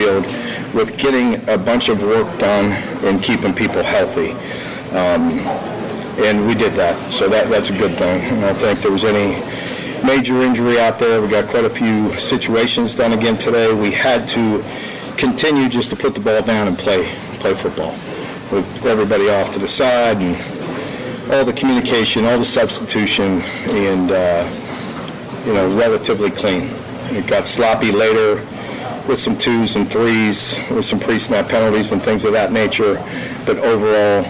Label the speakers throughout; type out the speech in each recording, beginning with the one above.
Speaker 1: field with getting a bunch of work done and keeping people healthy. And we did that, so that's a good thing. I don't think there was any major injury out there. We got quite a few situations done again today. We had to continue just to put the ball down and play football with everybody off to the side and all the communication, all the substitution, and relatively clean. It got sloppy later with some 2s and 3s, with some pre-snap penalties and things of that nature, but overall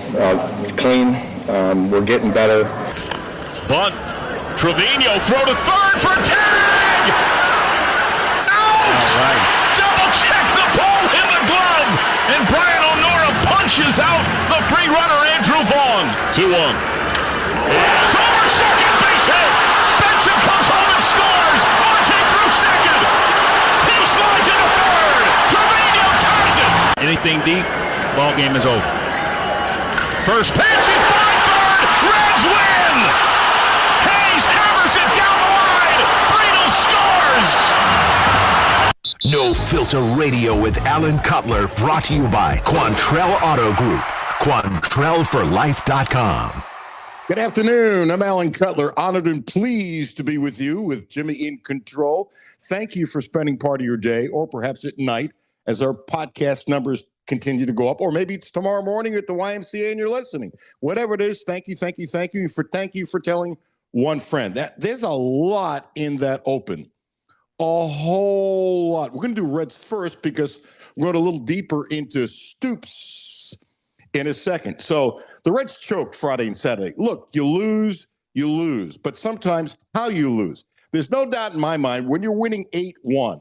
Speaker 1: clean. We're getting better.
Speaker 2: Bunt. Trevino throw to third for a tag! Out! All right. Double check the ball in the glove, and Brian O'Nora punches out the free runner Andrew Vaughn. 2-1. It's over second base hit. Benson comes home and scores. Marte through second. He slides into third. Trevino ties it. Anything deep, ball game is over. First pitch is by third. Reds win. Hayes hammers it down the line. Friedel scores.
Speaker 3: No Filter Radio with Alan Cutler, brought to you by Quantrell Auto Group. QuantrellForLife.com.
Speaker 4: Good afternoon. I'm Alan Cutler. Honored and pleased to be with you with Jimmy in control. Thank you for spending part of your day, or perhaps at night, as our podcast numbers continue to go up, or maybe it's tomorrow morning at the YMCA and you're listening. Whatever it is, thank you for telling one friend. There's a lot in that open. A whole lot. We're going to do Reds first because we're going a little deeper into Stoops in a second. So the Reds choked Friday and Saturday. Look, you lose. But sometimes how you lose. There's no doubt in my mind when you're winning 8-1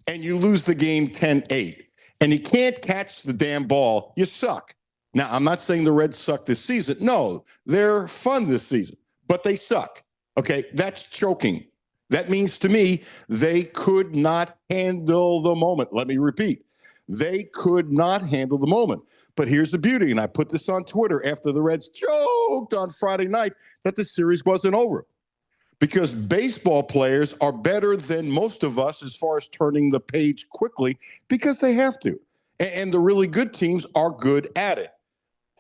Speaker 4: and you lose the game 10-8 and you can't catch the damn ball, you suck. Now, I'm not saying the Reds suck this season. No, they're fun this season, but they suck. Okay, that's choking. That means to me, they could not handle the moment. Let me repeat. They could not handle the moment. But here's the beauty, and I put this on Twitter after the Reds choked on Friday night, that the series wasn't over. Because baseball players are better than most of us as far as turning the page quickly because they have to. And the really good teams are good at it.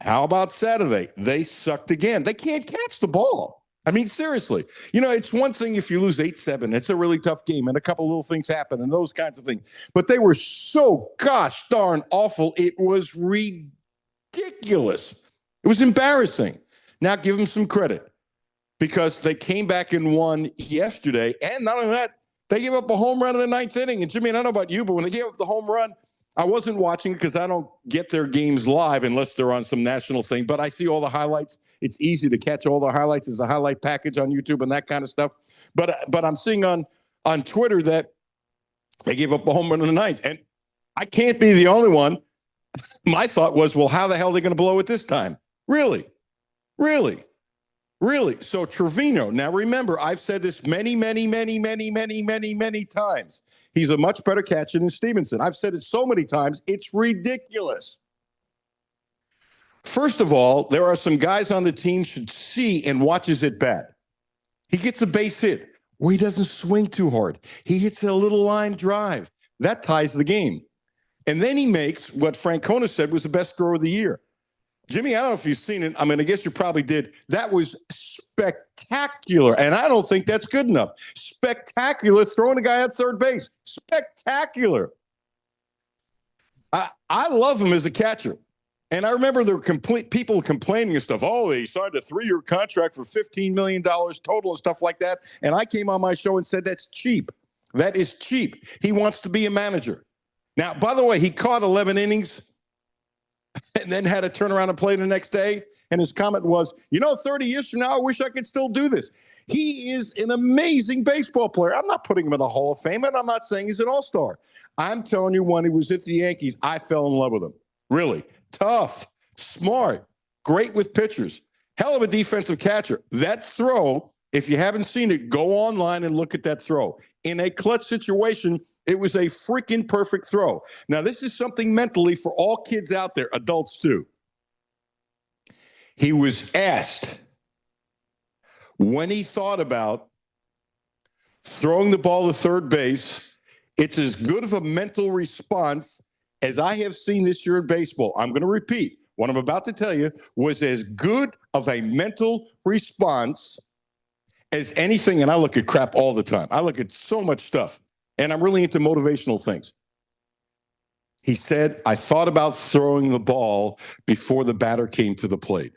Speaker 4: How about Saturday? They sucked again. They can't catch the ball. I mean, seriously. You know, it's one thing if you lose 8-7. It's a really tough game, and a couple little things happen and those kinds of things. But they were so gosh darn awful. It was ridiculous. It was embarrassing. Now give them some credit because they came back and won yesterday. And not only that, they gave up a home run in the ninth inning. And Jimmy, I don't know about you, but when they gave up the home run, I wasn't watching because I don't get their games live unless they're on some national thing. But I see all the highlights. It's easy to catch all the highlights. There's a highlight package on YouTube and that kind of stuff. But I'm seeing on Twitter that they gave up a home run in the ninth. And I can't be the only one. My thought was, well, how the hell are they going to blow it this time? Really? So Trevino, now remember, I've said this many times. He's a much better catcher than Stevenson. I've said it so many times, it's ridiculous. First of all, there are some guys on the team should see and watches it bat. He gets a base hit where he doesn't swing too hard. He hits a little line drive. That ties the game. And then he makes what Francona said was the best throw of the year. Jimmy, I don't know if you've seen it. I mean, I guess you probably did. That was spectacular, and I don't think that's good enough. Spectacular throwing a guy at third base. Spectacular. I love him as a catcher. And I remember there were people complaining and stuff. Oh, they signed a 3-year contract for $15 million total and stuff like that. And I came on my show and said that's cheap. That is cheap. He wants to be a manager. Now, by the way, he caught 11 innings and then had to turn around and play the next day. And his comment was, 30 years from now, I wish I could still do this. He is an amazing baseball player. I'm not putting him in the Hall of Fame, and I'm not saying he's an all-star. I'm telling you, when he was at the Yankees, I fell in love with him. Really. Tough, smart, great with pitchers. Hell of a defensive catcher. That throw, if you haven't seen it, go online and look at that throw. In a clutch situation, it was a freaking perfect throw. Now, this is something mentally for all kids out there, adults too. He was asked when he thought about throwing the ball to third base It's as good of a mental response as I have seen this year in baseball. I'm going to repeat. What I'm about to tell you was as good of a mental response as anything. And I look at crap all the time. I look at so much stuff. And I'm really into motivational things. He said, I thought about throwing the ball before the batter came to the plate.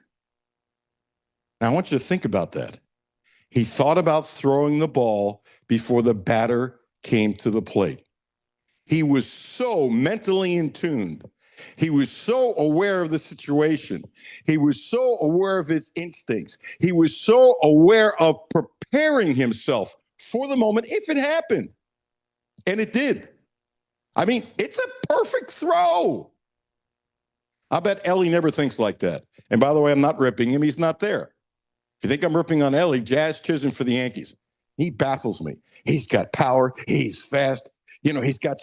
Speaker 4: Now, I want you to think about that. He thought about throwing the ball before the batter came to the plate. He was so mentally in tune. He was so aware of the situation. He was so aware of his instincts. He was so aware of preparing himself for the moment if it happened. And it did. I mean, it's a perfect throw. I bet Ellie never thinks like that. And by the way, I'm not ripping him. He's not there. If you think I'm ripping on Ellie, Jazz Chisholm for the Yankees. He baffles me. He's got power. He's fast. You know, he's got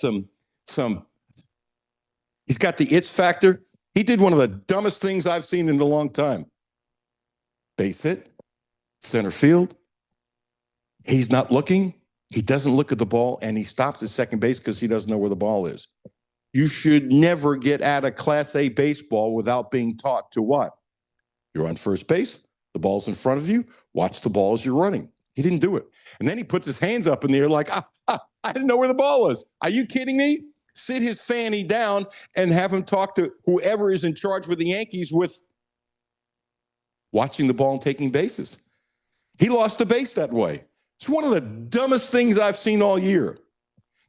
Speaker 4: he's got the it factor. He did one of the dumbest things I've seen in a long time. Base hit, center field. He's not looking. He doesn't look at the ball, and he stops at second base because he doesn't know where the ball is. You should never get out of Class A baseball without being taught to what? You're on first base. The ball's in front of you. Watch the ball as you're running. He didn't do it. And then he puts his hands up in the air like, I didn't know where the ball was. Are you kidding me? Sit his fanny down and have him talk to whoever is in charge with the Yankees with watching the ball and taking bases. He lost a base that way. It's one of the dumbest things I've seen all year.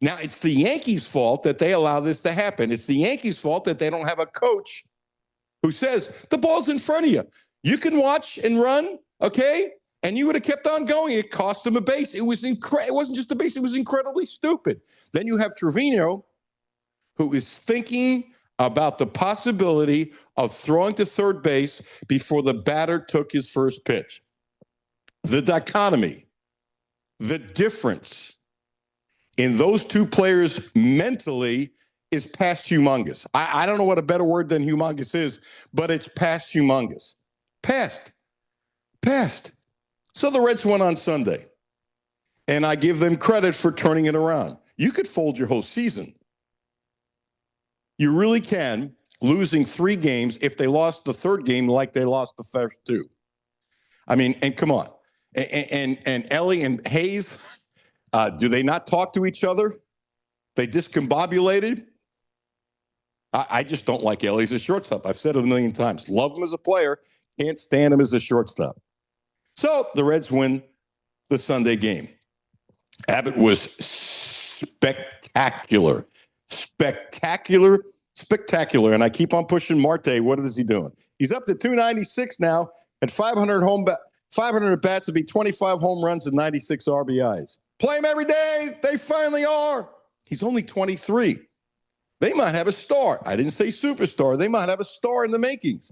Speaker 4: Now, it's the Yankees' fault that they allow this to happen. It's the Yankees' fault that they don't have a coach who says, the ball's in front of you. You can watch and run, okay? And you would have kept on going. It cost him a base. It wasn't just a base. It was incredibly stupid. Then you have Trevino, who is thinking about the possibility of throwing to third base before the batter took his first pitch. The dichotomy, the difference in those two players mentally is past humongous. I don't know what a better word than humongous is, but it's past humongous. Past. So the Reds won on Sunday, and I give them credit for turning it around. You could fold your whole season. You really can, losing 3 games if they lost the third game like they lost the first 2. I mean, and come on. And Ellie and Hayes, do they not talk to each other? They discombobulated. I just don't like Ellie as a shortstop. I've said it a million times. Love him as a player. Can't stand him as a shortstop. So the Reds win the Sunday game. Abbott was spectacular. And I keep on pushing Marte. What is he doing? He's up to 296 now at 500 at bats to be 25 home runs and 96 RBIs. Play him every day. They finally are. He's only 23. They might have a star. I didn't say superstar. They might have a star in the makings.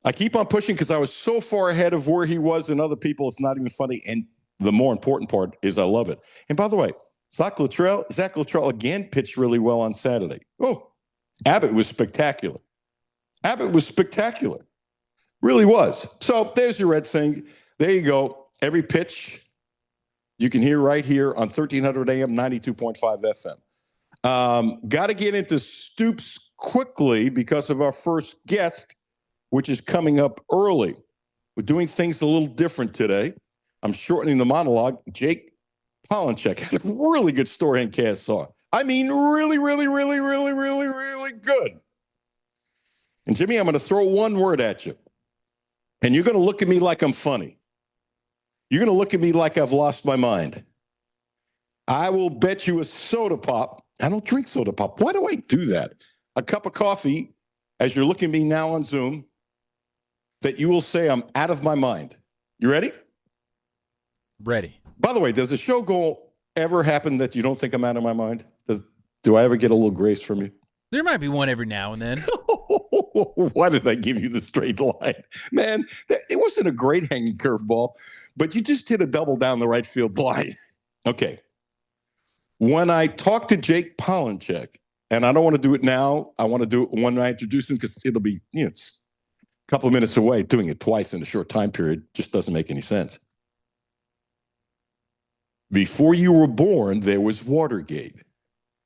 Speaker 4: I keep on pushing because I was so far ahead of where he was and other people. It's not even funny. And the more important part is I love it. And by the way, Zach Luttrell again pitched really well on Saturday. Oh, Abbott was spectacular. Really was. So there's your Red thing. There you go. Every pitch you can hear right here on 1300 AM, 92.5 FM. Got to get into Stoops quickly because of our first guest, which is coming up early. We're doing things a little different today. I'm shortening the monologue. Jake Pollincheck had a really good story in KSR. I mean, really good. And Jimmy, I'm going to throw one word at you. And you're going to look at me like I'm funny. You're going to look at me like I've lost my mind. I will bet you a soda pop. I don't drink soda pop. Why do I do that? A cup of coffee, as you're looking at me now on Zoom, that you will say I'm out of my mind. You ready?
Speaker 5: Ready.
Speaker 4: By the way, does the show ever happen that you don't think I'm out of my mind? Do I ever get a little grace from you?
Speaker 5: There might be one every now and then.
Speaker 4: Why did I give you the straight line? Man, it wasn't a great hanging curveball, but you just hit a double down the right field line. Okay. When I talk to Jake Pollincheck, and I don't want to do it now, I want to do it when I introduce him because it'll be a couple of minutes away. Doing it twice in a short time period just doesn't make any sense. Before you were born, there was Watergate.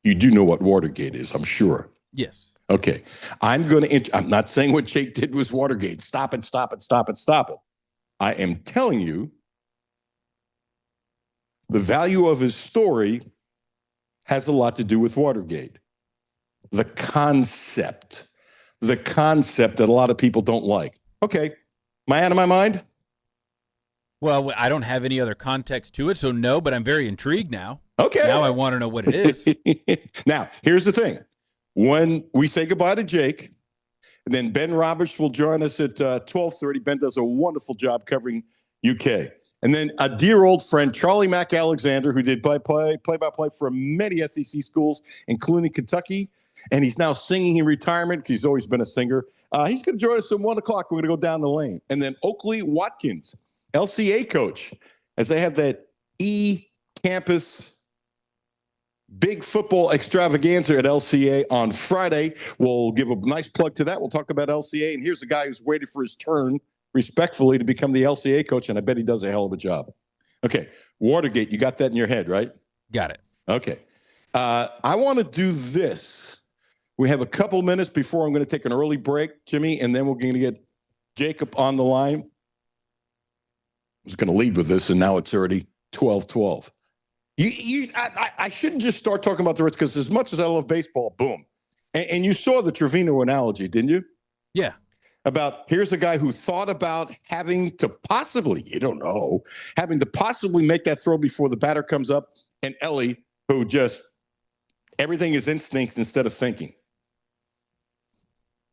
Speaker 4: You do know what Watergate is, I'm sure.
Speaker 5: Yes.
Speaker 4: Okay. I'm not saying what Jake did was Watergate. Stop it, stop it, stop it, stop it. I am telling you the value of his story has a lot to do with Watergate. The concept that a lot of people don't like. Okay. Am I out of my mind?
Speaker 5: Well, I don't have any other context to it, so no, but I'm very intrigued now.
Speaker 4: Okay.
Speaker 5: Now I want to know what it is.
Speaker 4: Now, here's the thing. When we say goodbye to Jake, then Ben Roberts will join us at 12:30. Ben does a wonderful job covering UK. And then a dear old friend, Charlie Mack Alexander, who did play-by-play for many SEC schools, including Kentucky. And he's now singing in retirement because he's always been a singer. He's going to join us at 1 o'clock. We're going to go down the lane. And then Oakley Watkins, LCA coach, as they have that campus big football extravaganza at LCA on Friday. We'll give a nice plug to that. We'll talk about LCA. And here's a guy who's waited for his turn respectfully to become the LCA coach, and I bet he does a hell of a job. Okay, Watergate, you got that in your head, right?
Speaker 5: Got it.
Speaker 4: Okay. I want to do this. We have a couple minutes before I'm going to take an early break, Jimmy, and then we're going to get Jacob on the line. I was going to lead with this, and now it's already 12:12. I shouldn't just start talking about the Reds because as much as I love baseball, boom. And you saw the Trevino analogy, didn't you?
Speaker 5: Yeah.
Speaker 4: About here's a guy who thought about having to possibly make that throw before the batter comes up, and Ellie, who just everything is instincts instead of thinking.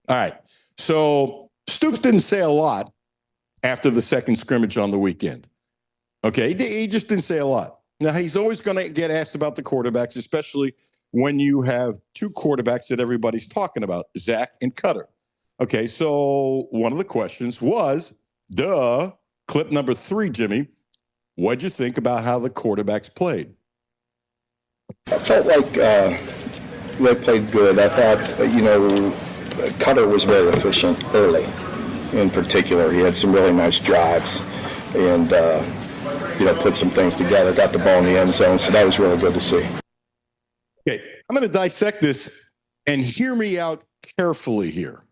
Speaker 4: All right. So Stoops didn't say a lot after the second scrimmage on the weekend. Okay. He just didn't say a lot. Now, he's always going to get asked about the quarterbacks, especially when you have two quarterbacks that everybody's talking about, Zach and Cutler. Okay, so one of the questions was, clip number 3, Jimmy, what'd you think about how the quarterbacks played?
Speaker 1: I felt like they played good. I thought, Cutler was very efficient early in particular. He had some really nice drives and, put some things together, got the ball in the end zone, so that was really good to see.
Speaker 4: Okay, I'm going to dissect this and hear me out carefully here.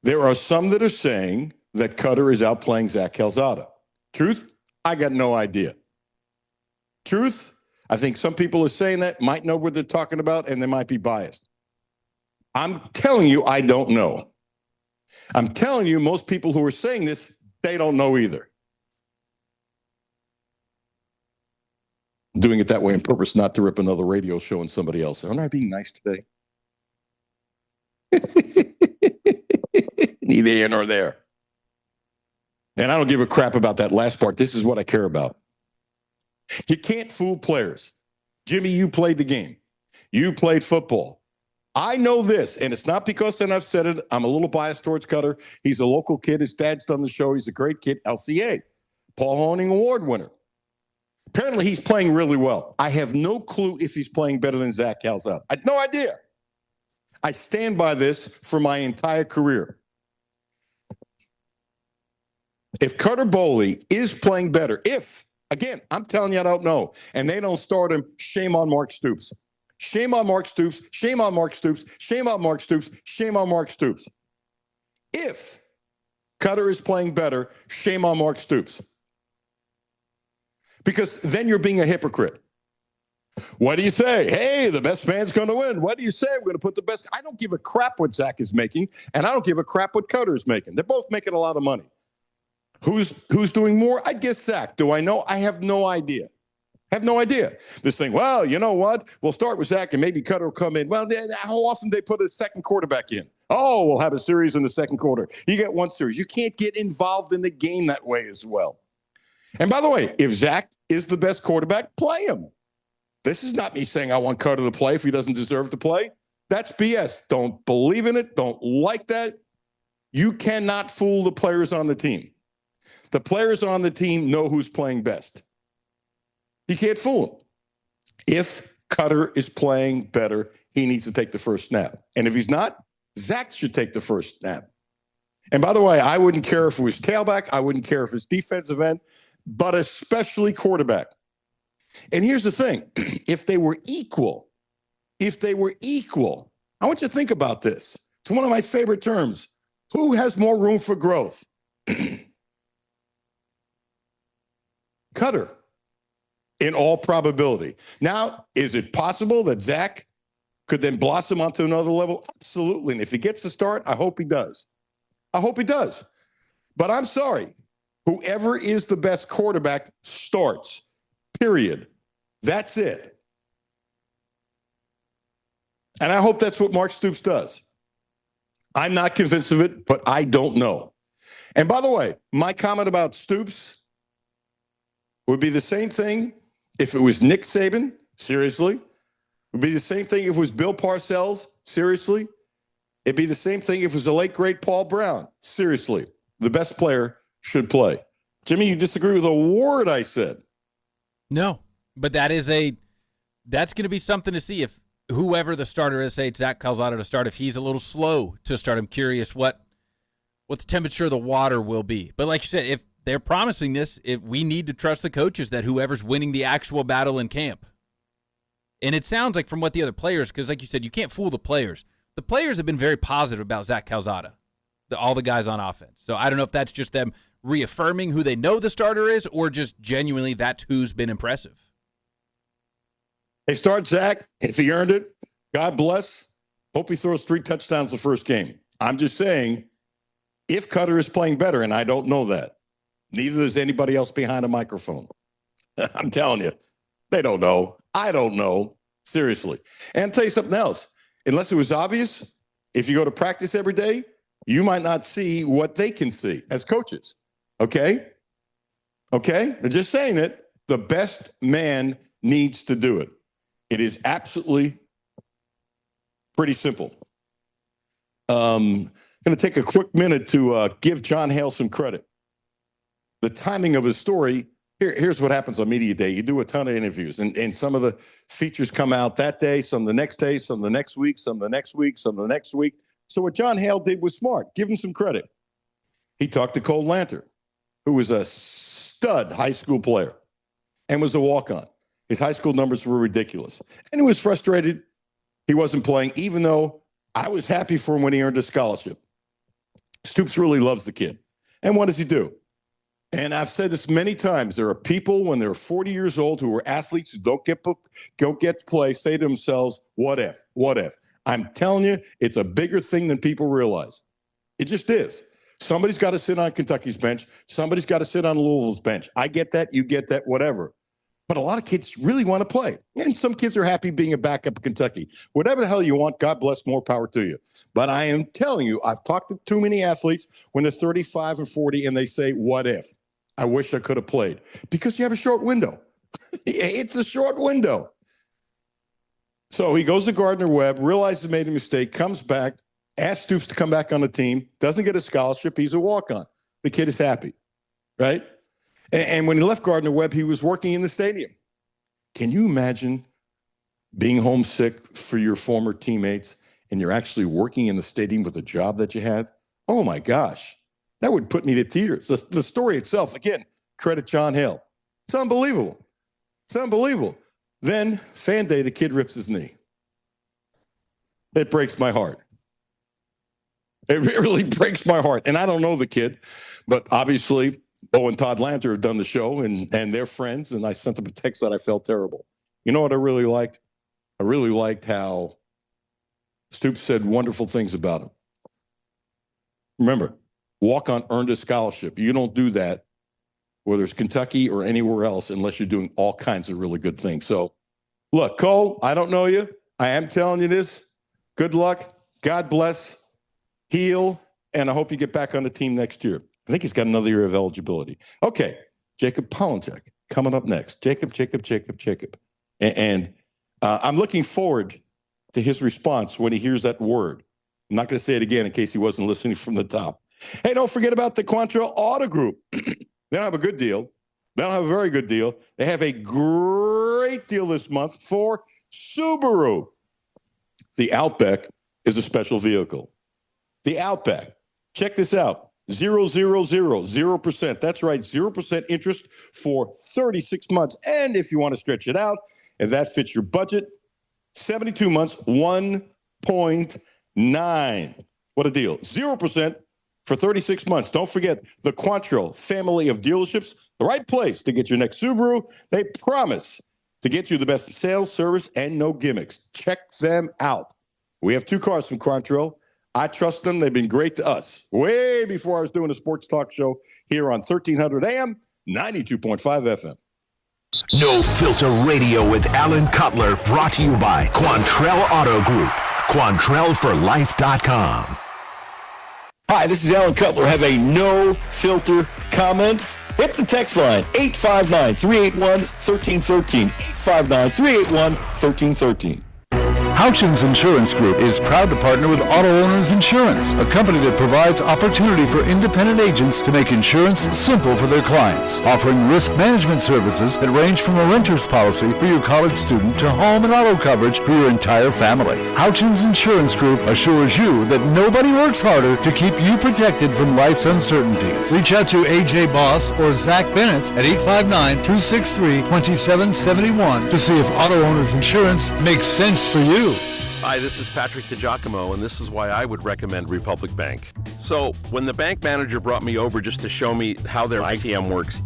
Speaker 4: There are some that are saying that Cutler is outplaying Zach Calzada. Truth? I got no idea. Truth? I think some people are saying that, might know what they're talking about, and they might be biased. I'm telling you, I don't know. I'm telling you, most people who are saying this, they don't know either. I'm doing it that way on purpose, not to rip another radio show on somebody else. Aren't I being nice today? Neither here nor there. And I don't give a crap about that last part. This is what I care about. You can't fool players. Jimmy, you played the game. You played football. I know this, and it's not because, and I've said it, I'm a little biased towards Cutler. He's a local kid. His dad's done the show. He's a great kid. LCA. Paul Honing Award winner. Apparently, he's playing really well. I have no clue if he's playing better than Zach Calzada. I had no idea. I stand by this for my entire career. If Carter Bowley is playing better, again, I'm telling you I don't know, and they don't start him, shame on Mark Stoops. Shame on Mark Stoops. Shame on Mark Stoops. Shame on Mark Stoops. Shame on Mark Stoops. If Cutler is playing better, shame on Mark Stoops. Because then you're being a hypocrite. What do you say? Hey, the best man's going to win. What do you say? We're going to put the best. I don't give a crap what Zach is making, and I don't give a crap what Cutler is making. They're both making a lot of money. Who's doing more? I guess Zach. Do I know? I have no idea. This thing, well, you know what? We'll start with Zach and maybe Cutler will come in. Well, how often they put a second quarterback in? Oh, we'll have a series in the second quarter. You get one series. You can't get involved in the game that way as well. And by the way, if Zach is the best quarterback, play him. This is not me saying I want Cutler to play if he doesn't deserve to play. That's BS. Don't believe in it. Don't like that. You cannot fool the players on the team. The players on the team know who's playing best. You can't fool them. If Cutler is playing better, he needs to take the first snap. And if he's not, Zach should take the first snap. And by the way, I wouldn't care if it was tailback. I wouldn't care if it's defensive end. but especially quarterback. And here's the thing. If they were equal, I want you to think about this. It's one of my favorite terms. Who has more room for growth? Cutter, in all probability. Now, is it possible that Zach could then blossom onto another level? Absolutely. And if he gets to start, I hope he does. But I'm sorry. Whoever is the best quarterback starts, period. That's it. And I hope that's what Mark Stoops does. I'm not convinced of it, but I don't know. And by the way, my comment about Stoops would be the same thing if it was Nick Saban, seriously. It would be the same thing if it was Bill Parcells, seriously. It'd be the same thing if it was the late, great Paul Brown, seriously. The best player should play. Jimmy, you disagree with a word I said.
Speaker 5: No, but that's going to be something to see if whoever the starter is, say it's Zach Calzada to start, if he's a little slow to start. I'm curious what the temperature of the water will be. But like you said, if they're promising this, we need to trust the coaches that whoever's winning the actual battle in camp. And it sounds like from what the other players, because like you said, you can't fool the players. The players have been very positive about Zach Calzada, all the guys on offense. So I don't know if that's just them reaffirming who they know the starter is or just genuinely that's who's been impressive.
Speaker 4: They start Zach. If he earned it, God bless. Hope he throws 3 touchdowns the first game. I'm just saying, if Cutter is playing better, and I don't know that, neither does anybody else behind a microphone. I'm telling you, they don't know. I don't know. Seriously. And I'll tell you something else. Unless it was obvious, if you go to practice every day, you might not see what they can see as coaches. Okay? I'm just saying it. The best man needs to do it. It is absolutely pretty simple. I'm going to take a quick minute to give John Hale some credit. The timing of his story, here's what happens on Media Day. You do a ton of interviews, and some of the features come out that day, some the next day, some the next week, some the next week, some the next week. So what John Hale did was smart. Give him some credit. He talked to Cole Lanter, who was a stud high school player and was a walk-on. His high school numbers were ridiculous. And he was frustrated he wasn't playing, even though I was happy for him when he earned a scholarship. Stoops really loves the kid. And what does he do? And I've said this many times. There are people when they're 40 years old who are athletes who don't get to play, say to themselves, what if? I'm telling you, it's a bigger thing than people realize. It just is. Somebody's got to sit on Kentucky's bench. Somebody's got to sit on Louisville's bench. I get that. You get that, whatever. But a lot of kids really want to play. And some kids are happy being a backup at Kentucky. Whatever the hell you want, God bless, more power to you. But I am telling you, I've talked to too many athletes when they're 35 and 40 and they say, what if? I wish I could have played. Because you have a short window. It's a short window. So he goes to Gardner-Webb, realizes he made a mistake, comes back, asks Stoops to come back on the team, doesn't get a scholarship. He's a walk-on. The kid is happy, right? And when he left Gardner-Webb, he was working in the stadium. Can you imagine being homesick for your former teammates and you're actually working in the stadium with a job that you had? Oh, my gosh. That would put me to tears. The story itself, again, credit John Hale. It's unbelievable. Then, fan day, the kid rips his knee. It breaks my heart. It really breaks my heart. And I don't know the kid, but obviously Bo and Todd Lanter have done the show, and they're friends, and I sent them a text that I felt terrible. You know what I really liked? I really liked how Stoops said wonderful things about him. Remember, walk-on earned a scholarship. You don't do that, whether it's Kentucky or anywhere else, unless you're doing all kinds of really good things. So, look, Cole, I don't know you. I am telling you this. Good luck. God bless. Heal. And I hope you get back on the team next year. I think he's got another year of eligibility. Okay, Jacob Polonchek coming up next. Jacob. And I'm looking forward to his response when he hears that word. I'm not going to say it again in case he wasn't listening from the top. Hey, don't forget about the Quantrill Auto Group. They don't have a good deal. They don't have a very good deal. They have a great deal this month for Subaru. The Outback is a special vehicle. The Outback. Check this out. 0%. That's right, 0% interest for 36 months. And if you want to stretch it out, if that fits your budget, 72 months, 1.9. What a deal. 0% for 36 months. Don't forget the Quantrill family of dealerships, the right place to get your next Subaru. They promise to get you the best sales, service, and no gimmicks. Check them out. We have 2 cars from Quantrill. I trust them. They've been great to us. Way before I was doing a sports talk show here on 1300 AM, 92.5 FM.
Speaker 3: No Filter Radio with Alan Cutler, brought to you by Quantrell Auto Group. QuantrellForLife.com.
Speaker 6: Hi, this is Alan Cutler. Have a no filter comment? Hit the text line, 859-381-1313. 859-381-1313.
Speaker 7: Houchins Insurance Group is proud to partner with Auto Owners Insurance, a company that provides opportunity for independent agents to make insurance simple for their clients, offering risk management services that range from a renter's policy for your college student to home and auto coverage for your entire family. Houchins Insurance Group assures you that nobody works harder to keep you protected from life's uncertainties. Reach out to AJ Boss or Zach Bennett at 859-263-2771 to see if Auto Owners Insurance makes sense for you.
Speaker 8: Hi, this is Patrick DiGiacomo, and this is why I would recommend Republic Bank. So, when the bank manager brought me over just to show me how their ITM works,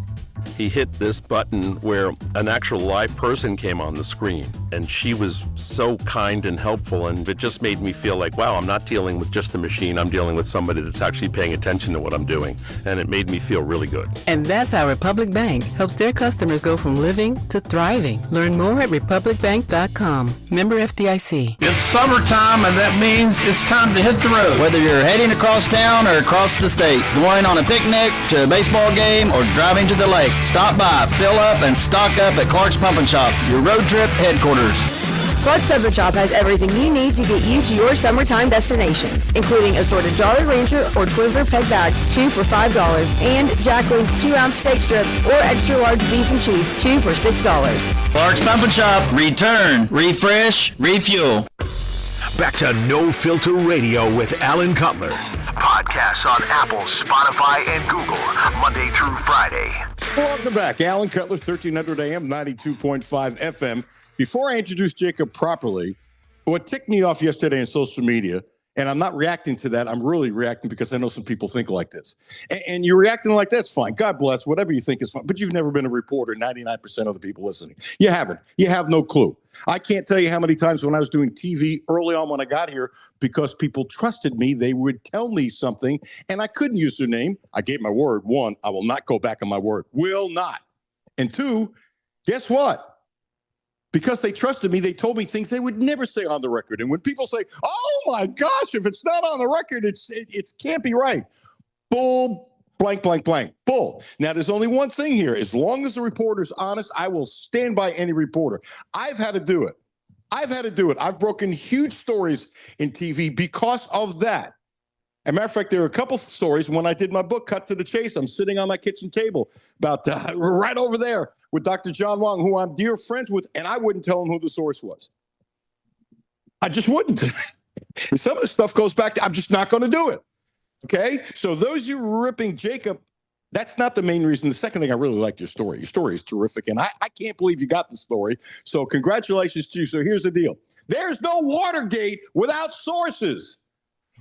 Speaker 8: he hit this button where an actual live person came on the screen, and she was so kind and helpful, and it just made me feel like, wow, I'm not dealing with just a machine, I'm dealing with somebody that's actually paying attention to what I'm doing, and it made me feel really good.
Speaker 9: And that's how Republic Bank helps their customers go from living to thriving. Learn more at republicbank.com. Member FDIC.
Speaker 10: It's summertime, and that means it's time to hit the road. Whether you're heading across town or across the state, going on a picnic, to a baseball game, or driving to the lake, stop by, fill up, and stock up at Clark's Pump & Shop, your road trip headquarters.
Speaker 11: Clark's Pump & Shop has everything you need to get you to your summertime destination, including assorted Jolly Rancher or Twizzler peg bags, 2 for $5, and Jack Link's 2-ounce steak strip or extra large beef and cheese, 2 for $6.
Speaker 10: Clark's Pump & Shop, return, refresh, refuel.
Speaker 3: Back to No Filter Radio with Alan Cutler. Podcasts on Apple, Spotify, and Google, Monday through Friday.
Speaker 4: Welcome back. Alan Cutler, 1300 AM, 92.5 FM. Before I introduce Jacob properly, what ticked me off yesterday on social media, and I'm not reacting to that, I'm really reacting because I know some people think like this. And you're reacting like that's fine. God bless, whatever you think is fine. But you've never been a reporter, 99% of the people listening. You haven't. You have no clue. I can't tell you how many times when I was doing TV early on when I got here, because people trusted me, they would tell me something, and I couldn't use their name. I gave my word. 1, I will not go back on my word. Will not. And 2, guess what? Because they trusted me, they told me things they would never say on the record. And when people say, oh my gosh, if it's not on the record, it can't be right. Bull, blank, blank, blank. Bull. Now, there's only one thing here. As long as the reporter's honest, I will stand by any reporter. I've had to do it. I've broken huge stories in TV because of that. As a matter of fact, there are a couple stories when I did my book, Cut to the Chase. I'm sitting on my kitchen table about right over there with Dr. John Wong, who I'm dear friends with, and I wouldn't tell him who the source was. I just wouldn't. And some of the stuff goes back to, I'm just not going to do it. Okay? So those of you ripping Jacob, that's not the main reason. The second thing, I really like your story. Your story is terrific, and I can't believe you got the story. So congratulations to you. So here's the deal. There's no Watergate without sources.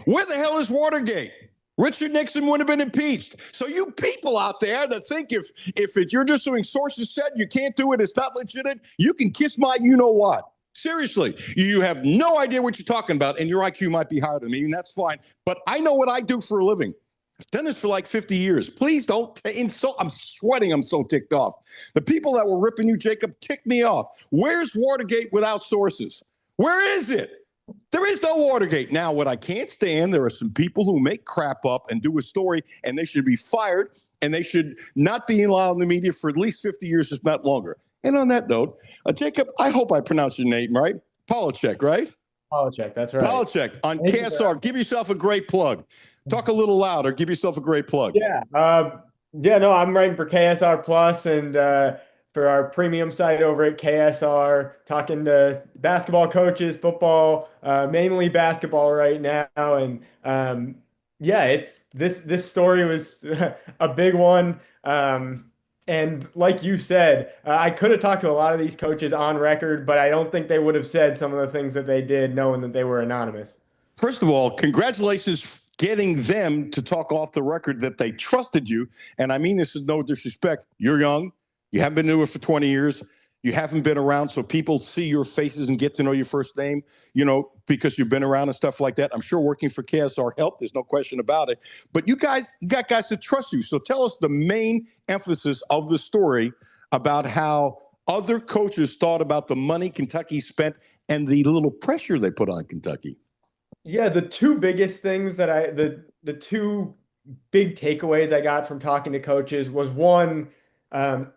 Speaker 4: Where the hell is Watergate? Richard Nixon would have been impeached. So you people out there that think if you're just doing sources said, you can't do it, it's not legitimate, you can kiss my you-know-what. Seriously, you have no idea what you're talking about, and your IQ might be higher than me, and that's fine. But I know what I do for a living. I've done this for like 50 years. Please don't insult. I'm sweating. I'm so ticked off. The people that were ripping you, Jacob, ticked me off. Where's Watergate without sources? Where is it? There is no Watergate. Now, what I can't stand, there are some people who make crap up and do a story, and they should be fired, and they should not be allowed in the media for at least 50 years, if not longer. And on that note, Jacob, I hope I pronounced your name right. Polachek, right?
Speaker 12: Polachek, that's right.
Speaker 4: Polachek on KSR. Give yourself a great plug. Talk a little louder. Give yourself a great plug.
Speaker 12: Yeah. I'm writing for KSR Plus and for our premium site over at KSR, talking to basketball coaches, football, mainly basketball right now. And Yeah, it's this story was a big one. And like you said, I could have talked to a lot of these coaches on record, but I don't think they would have said some of the things that they did knowing that they were anonymous.
Speaker 4: First of all, congratulations getting them to talk off the record that they trusted you. And I mean this is no disrespect. You're young. You haven't been doing it for 20 years. You haven't been around, so people see your faces and get to know your first name, because you've been around and stuff like that. I'm sure working for KSR helped. There's no question about it. But you got guys that trust you. So tell us the main emphasis of the story about how other coaches thought about the money Kentucky spent and the little pressure they put on Kentucky.
Speaker 12: Yeah, the two biggest things that the two big takeaways I got from talking to coaches was one,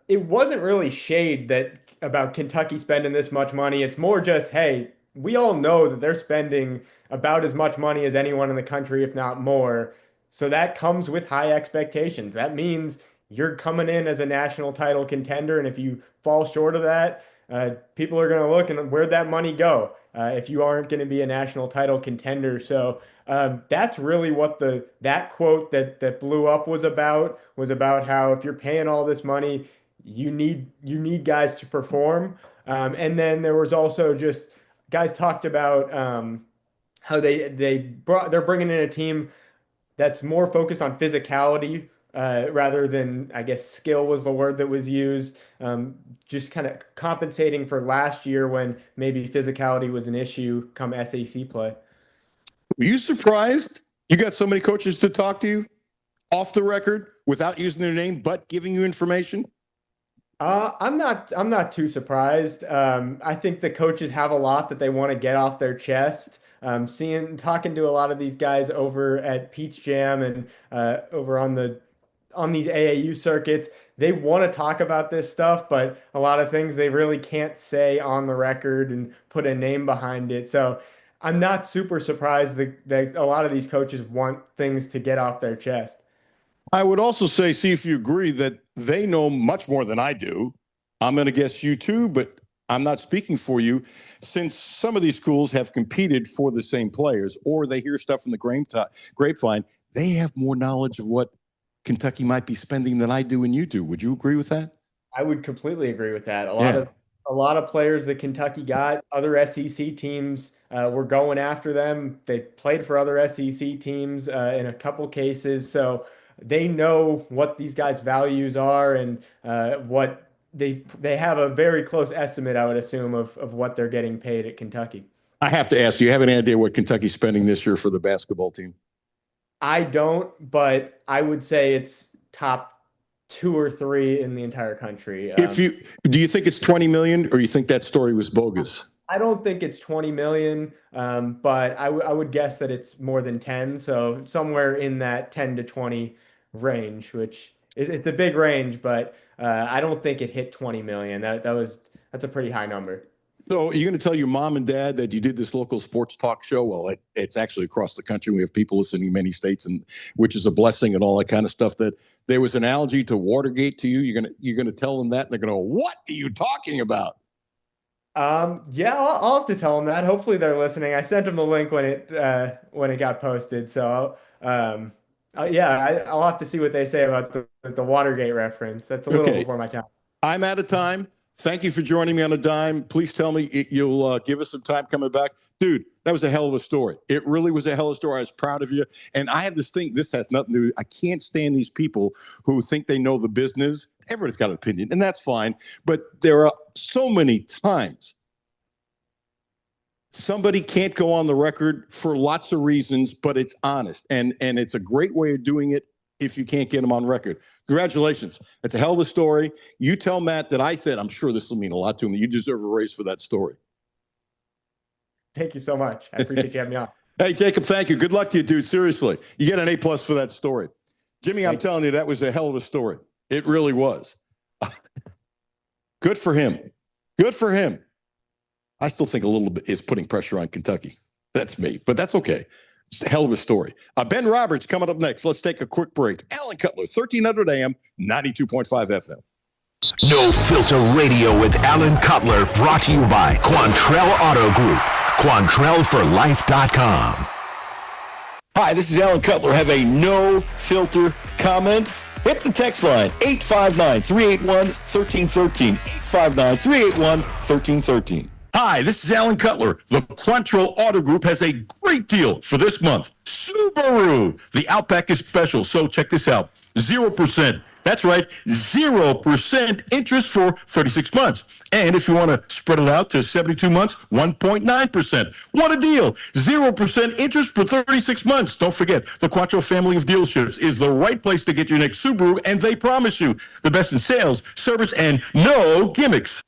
Speaker 12: it wasn't really shade about Kentucky spending this much money. It's more just, hey, we all know that they're spending about as much money as anyone in the country, if not more. So that comes with high expectations. That means you're coming in as a national title contender, and if you fall short of that, people are going to look and where'd that money go if you aren't going to be a national title contender. So that's really what that quote that blew up was about how if you're paying all this money, you need guys to perform. And then there was also just guys talked about how they're bringing in a team that's more focused on physicality rather than, I guess, skill was the word that was used. Just kind of compensating for last year when maybe physicality was an issue come SEC play.
Speaker 4: Were you surprised you got so many coaches to talk to you off the record without using their name but giving you information?
Speaker 12: I'm not too surprised. I think the coaches have a lot that they want to get off their chest. Talking to a lot of these guys over at Peach Jam and over on these AAU circuits, they want to talk about this stuff, but a lot of things they really can't say on the record and put a name behind it. So I'm not super surprised that a lot of these coaches want things to get off their chest.
Speaker 4: I would also say, see if you agree, that they know much more than I do. I'm going to guess you too, but I'm not speaking for you. Since some of these schools have competed for the same players, or they hear stuff from the grapevine, they have more knowledge of what Kentucky might be spending than I do and you do. Would you agree with that?
Speaker 12: I would completely agree with that. A lot of players that Kentucky got, other SEC teams were going after them. They played for other SEC teams in a couple cases. So they know what these guys' values are and what they have a very close estimate, I would assume, of what they're getting paid at Kentucky.
Speaker 4: I have to ask you, have any idea what Kentucky's spending this year for the basketball team?
Speaker 12: I don't, but I would say it's top 2 or 3 in the entire country.
Speaker 4: Do you think it's 20 million, or you think that story was bogus?
Speaker 12: I don't think it's 20 million, but I would guess that it's more than 10. So somewhere in that 10 to 20 range, which it's a big range, but I don't think it hit 20 million. That's a pretty high number.
Speaker 4: So you're going to tell your mom and dad that you did this local sports talk show? Well, it's actually across the country. We have people listening in many states, and which is a blessing and all that kind of stuff. That there was an analogy to Watergate to you. You're going to tell them that, and they're going to go, "What are you talking about?"
Speaker 12: Yeah, I'll have to tell them that. Hopefully they're listening. I sent them the link when it got posted. So I'll have to see what they say about the Watergate reference. That's a little before my time.
Speaker 4: I'm out of time. Thank you for joining me on a dime. Please tell me you'll give us some time coming back. Dude, that was a hell of a story. It really was a hell of a story. I was proud of you. And I have this thing, this has nothing to do, I can't stand these people who think they know the business. Everybody's got an opinion, and that's fine. But there are so many times somebody can't go on the record for lots of reasons, but it's honest. And it's a great way of doing it if you can't get them on record. Congratulations. That's a hell of a story. You tell Matt that I said, I'm sure this will mean a lot to him. You deserve a raise for that story.
Speaker 12: Thank you so much. I appreciate you having me on.
Speaker 4: Hey, Jacob, thank you. Good luck to you, dude. Seriously. You get an A+ for that story. Jimmy, I'm telling you, that was a hell of a story. It really was. Good for him. Good for him. I still think a little bit is putting pressure on Kentucky. That's me, but that's okay. It's a hell of a story. Ben Roberts coming up next. Let's take a quick break. Alan Cutler, 1300 AM, 92.5 FM.
Speaker 3: No Filter Radio with Alan Cutler, brought to you by Quantrell Auto Group. QuantrellForLife.com.
Speaker 6: Hi, this is Alan Cutler. Have a no-filter comment? Hit the text line, 859-381-1313, 859-381-1313. Hi, this is Alan Cutler. The Quantrill Auto Group has a great deal for this month. Subaru. The Outback is special, so check this out. 0%. That's right, 0% interest for 36 months. And if you want to spread it out to 72 months, 1.9%. What a deal. 0% interest for 36 months. Don't forget, the Quattro family of dealerships is the right place to get your next Subaru, and they promise you the best in sales, service, and no gimmicks.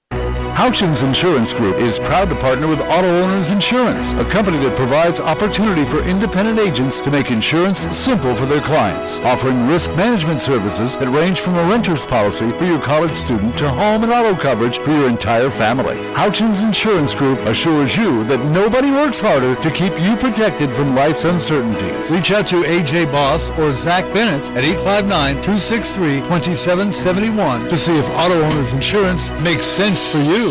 Speaker 7: Houchins Insurance Group is proud to partner with Auto Owners Insurance, a company that provides opportunity for independent agents to make insurance simple for their clients, offering risk management services that range from a renter's policy for your college student to home and auto coverage for your entire family. Houchins Insurance Group assures you that nobody works harder to keep you protected from life's uncertainties.
Speaker 13: Reach out to AJ Boss or Zach Bennett at 859-263-2771 to see if Auto Owners Insurance makes sense for you.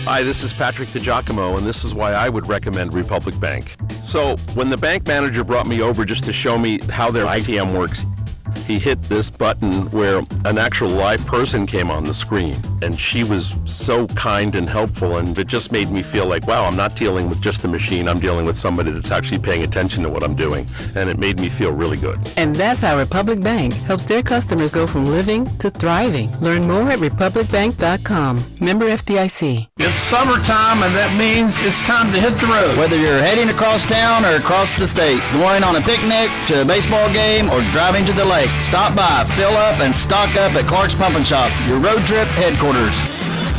Speaker 8: Hi, this is Patrick DiGiacomo, and this is why I would recommend Republic Bank. So, when the bank manager brought me over just to show me how their ITM works, he hit this button where an actual live person came on the screen, and she was so kind and helpful, and it just made me feel like, wow, I'm not dealing with just a machine, I'm dealing with somebody that's actually paying attention to what I'm doing, and it made me feel really good.
Speaker 9: And that's how Republic Bank helps their customers go from living to thriving. Learn more at republicbank.com. Member FDIC.
Speaker 10: It's summertime, and that means it's time to hit the road. Whether you're heading across town or across the state, going on a picnic, to a baseball game, or driving to the lake, stop by, fill up, and stock up at Clark's Pump and Shop, your road trip headquarters.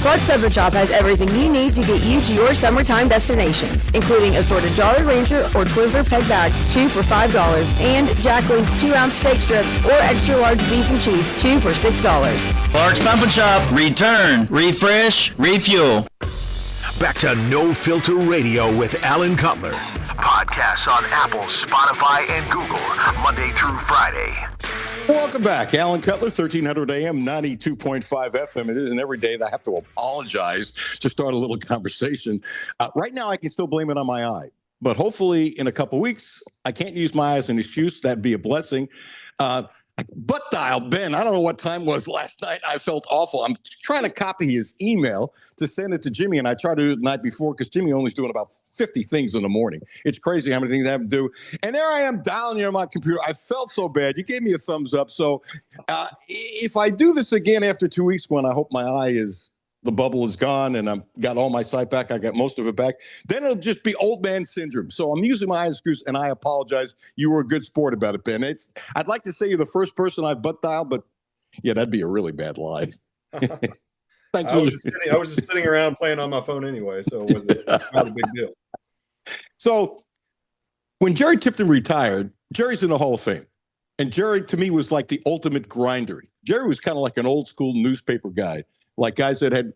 Speaker 11: Clark's Pump and Shop has everything you need to get you to your summertime destination, including assorted Jolly Rancher or Twizzler peg bags, 2 for $5, and Jack Link's 2-ounce steak strip or extra large beef and cheese, 2 for $6.
Speaker 10: Clark's Pump and Shop, return, refresh, refuel.
Speaker 3: Back to No Filter Radio with Alan Cutler. Podcasts on Apple, Spotify, and Google, Monday through Friday.
Speaker 4: Welcome back. Alan Cutler, 1300 AM, 92.5 FM. It isn't every day that I have to apologize to start a little conversation. Right now, I can still blame it on my eye. But hopefully, in a couple weeks, I can't use my eye as an excuse. That'd be a blessing. Butt dial Ben. I don't know what time was last night. I felt awful. I'm trying to copy his email to send it to Jimmy, and I tried to do it the night before because Jimmy only's doing about 50 things in the morning. It's crazy how many things I have to do. And there I am dialing you on my computer. I felt so bad. You gave me a thumbs up. So if I do this again after 2 weeks, when I hope my eye is, the bubble is gone and I've got all my sight back, I got most of it back, then it'll just be old man syndrome. So I'm using my excuse, and I apologize. You were a good sport about it, Ben. I'd like to say you're the first person I've butt dialed, but yeah, that'd be a really bad lie. Thanks.
Speaker 14: I was just sitting around playing on my phone anyway, so it wasn't not a big deal.
Speaker 4: So when Jerry Tipton retired, Jerry's in the Hall of Fame. And Jerry, to me, was like the ultimate grinder. Jerry was kind of like an old school newspaper guy, like guys that had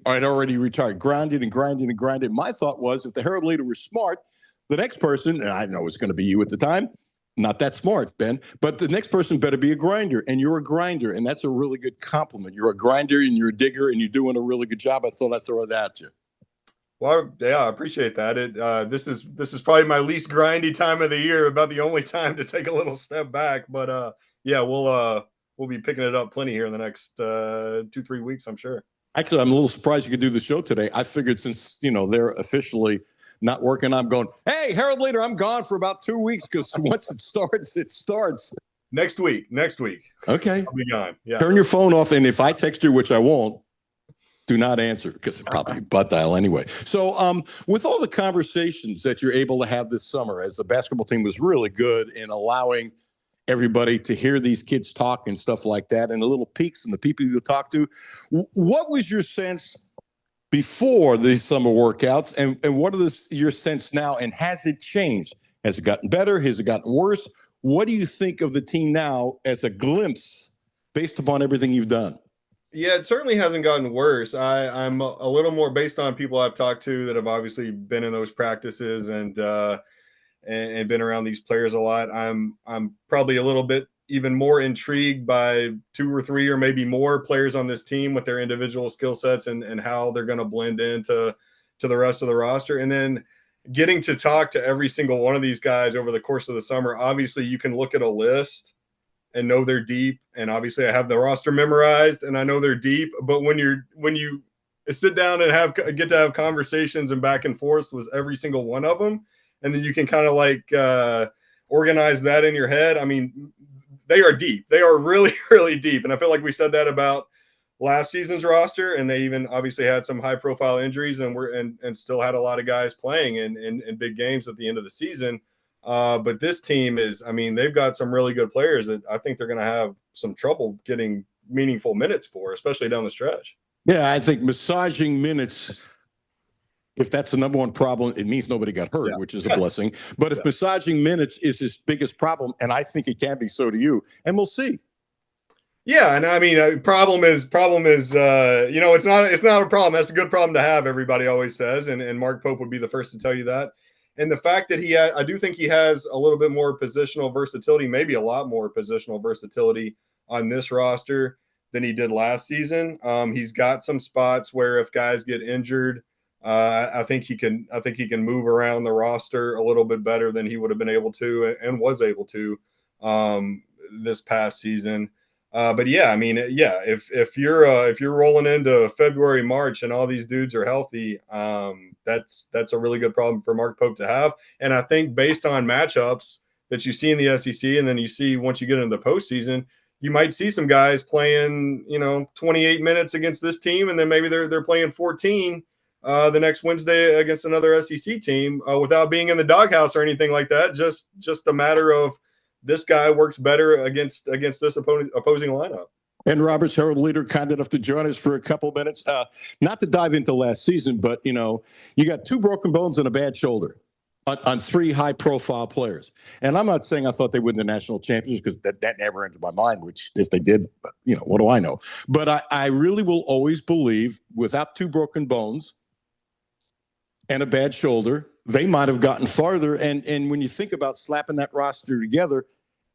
Speaker 4: already retired, grinded and grinded and grinded. My thought was, if the Herald leader was smart, the next person, and I know it's going to be you at the time, not that smart, Ben, but the next person better be a grinder, and you're a grinder, and that's a really good compliment. You're a grinder, and you're a digger, and you're doing a really good job. I thought I'd throw that at you.
Speaker 14: Well, yeah, I appreciate that. This is probably my least grindy time of the year, about the only time to take a little step back. But yeah, we'll be picking it up plenty here in the next 2-3 weeks, I'm sure. Actually, I'm a little surprised you could do the show today. I figured since they're officially not working, I'm going, hey, Herald Leader, I'm gone for about 2 weeks, because once it starts. Next week. Okay. I'll be gone. Yeah. Turn your phone off, and if I text you, which I won't, do not answer, because it's probably butt dial anyway. So with all the conversations that you're able to have this summer, as the basketball team was really good in allowing everybody to hear these kids talk and stuff like that, and the little peaks and the people you talk to, what was your sense before these summer workouts, and what is your sense now, and has it changed? Has it gotten better? Has it gotten worse? What do you think of the team now as a glimpse based upon everything you've done? Yeah, it certainly hasn't gotten worse. I'm a little more, based on people I've talked to that have obviously been in those practices and been around these players a lot. I'm probably a little bit even more intrigued by 2 or 3 or maybe more players on this team with their individual skill sets and how they're going to blend into the rest of the roster. And then, getting to talk to every single one of these guys over the course of the summer, obviously you can look at a list and know they're deep. And obviously I have the roster memorized and I know they're deep, but when you sit down and get to have conversations and back and forth with every single one of them, and then you can kind of like organize that in your head. I mean, they are deep. They are really, really deep. And I feel like we said that about last season's roster, and they even obviously had some high profile injuries and still had a lot of guys playing in big games at the end of the season. But this team is, I mean, they've got some really good players that I think they're going to have some trouble getting meaningful minutes for, especially down the stretch.
Speaker 4: Yeah, I think massaging minutes, if that's the number one problem, it means nobody got hurt, which is a blessing. But if massaging minutes is his biggest problem, and I think it can be, so do you, and we'll see.
Speaker 14: Yeah, and I mean, problem is, it's not a problem. That's a good problem to have. Everybody always says, and Mark Pope would be the first to tell you that. And the fact that I do think he has a little bit more positional versatility, maybe a lot more positional versatility on this roster than he did last season. He's got some spots where if guys get injured, I think he can move around the roster a little bit better than he would have been able to and was able to this past season. But yeah, I mean, yeah, if you're rolling into February, March, and all these dudes are healthy, that's a really good problem for Mark Pope to have. And I think based on matchups that you see in the SEC, and then you see once you get into the postseason, you might see some guys playing, 28 minutes against this team, and then maybe they're playing 14 the next Wednesday against another SEC team without being in the doghouse or anything like that. Just a matter of this guy works better against this opposing lineup.
Speaker 4: And Robert's Herald leader, kind enough to join us for a couple minutes. Not to dive into last season, but, you got 2 broken bones and a bad shoulder on 3 high-profile players. And I'm not saying I thought they win the national championships because that never entered my mind, which if they did, what do I know? But I really will always believe without 2 broken bones and a bad shoulder, they might have gotten farther. And when you think about slapping that roster together,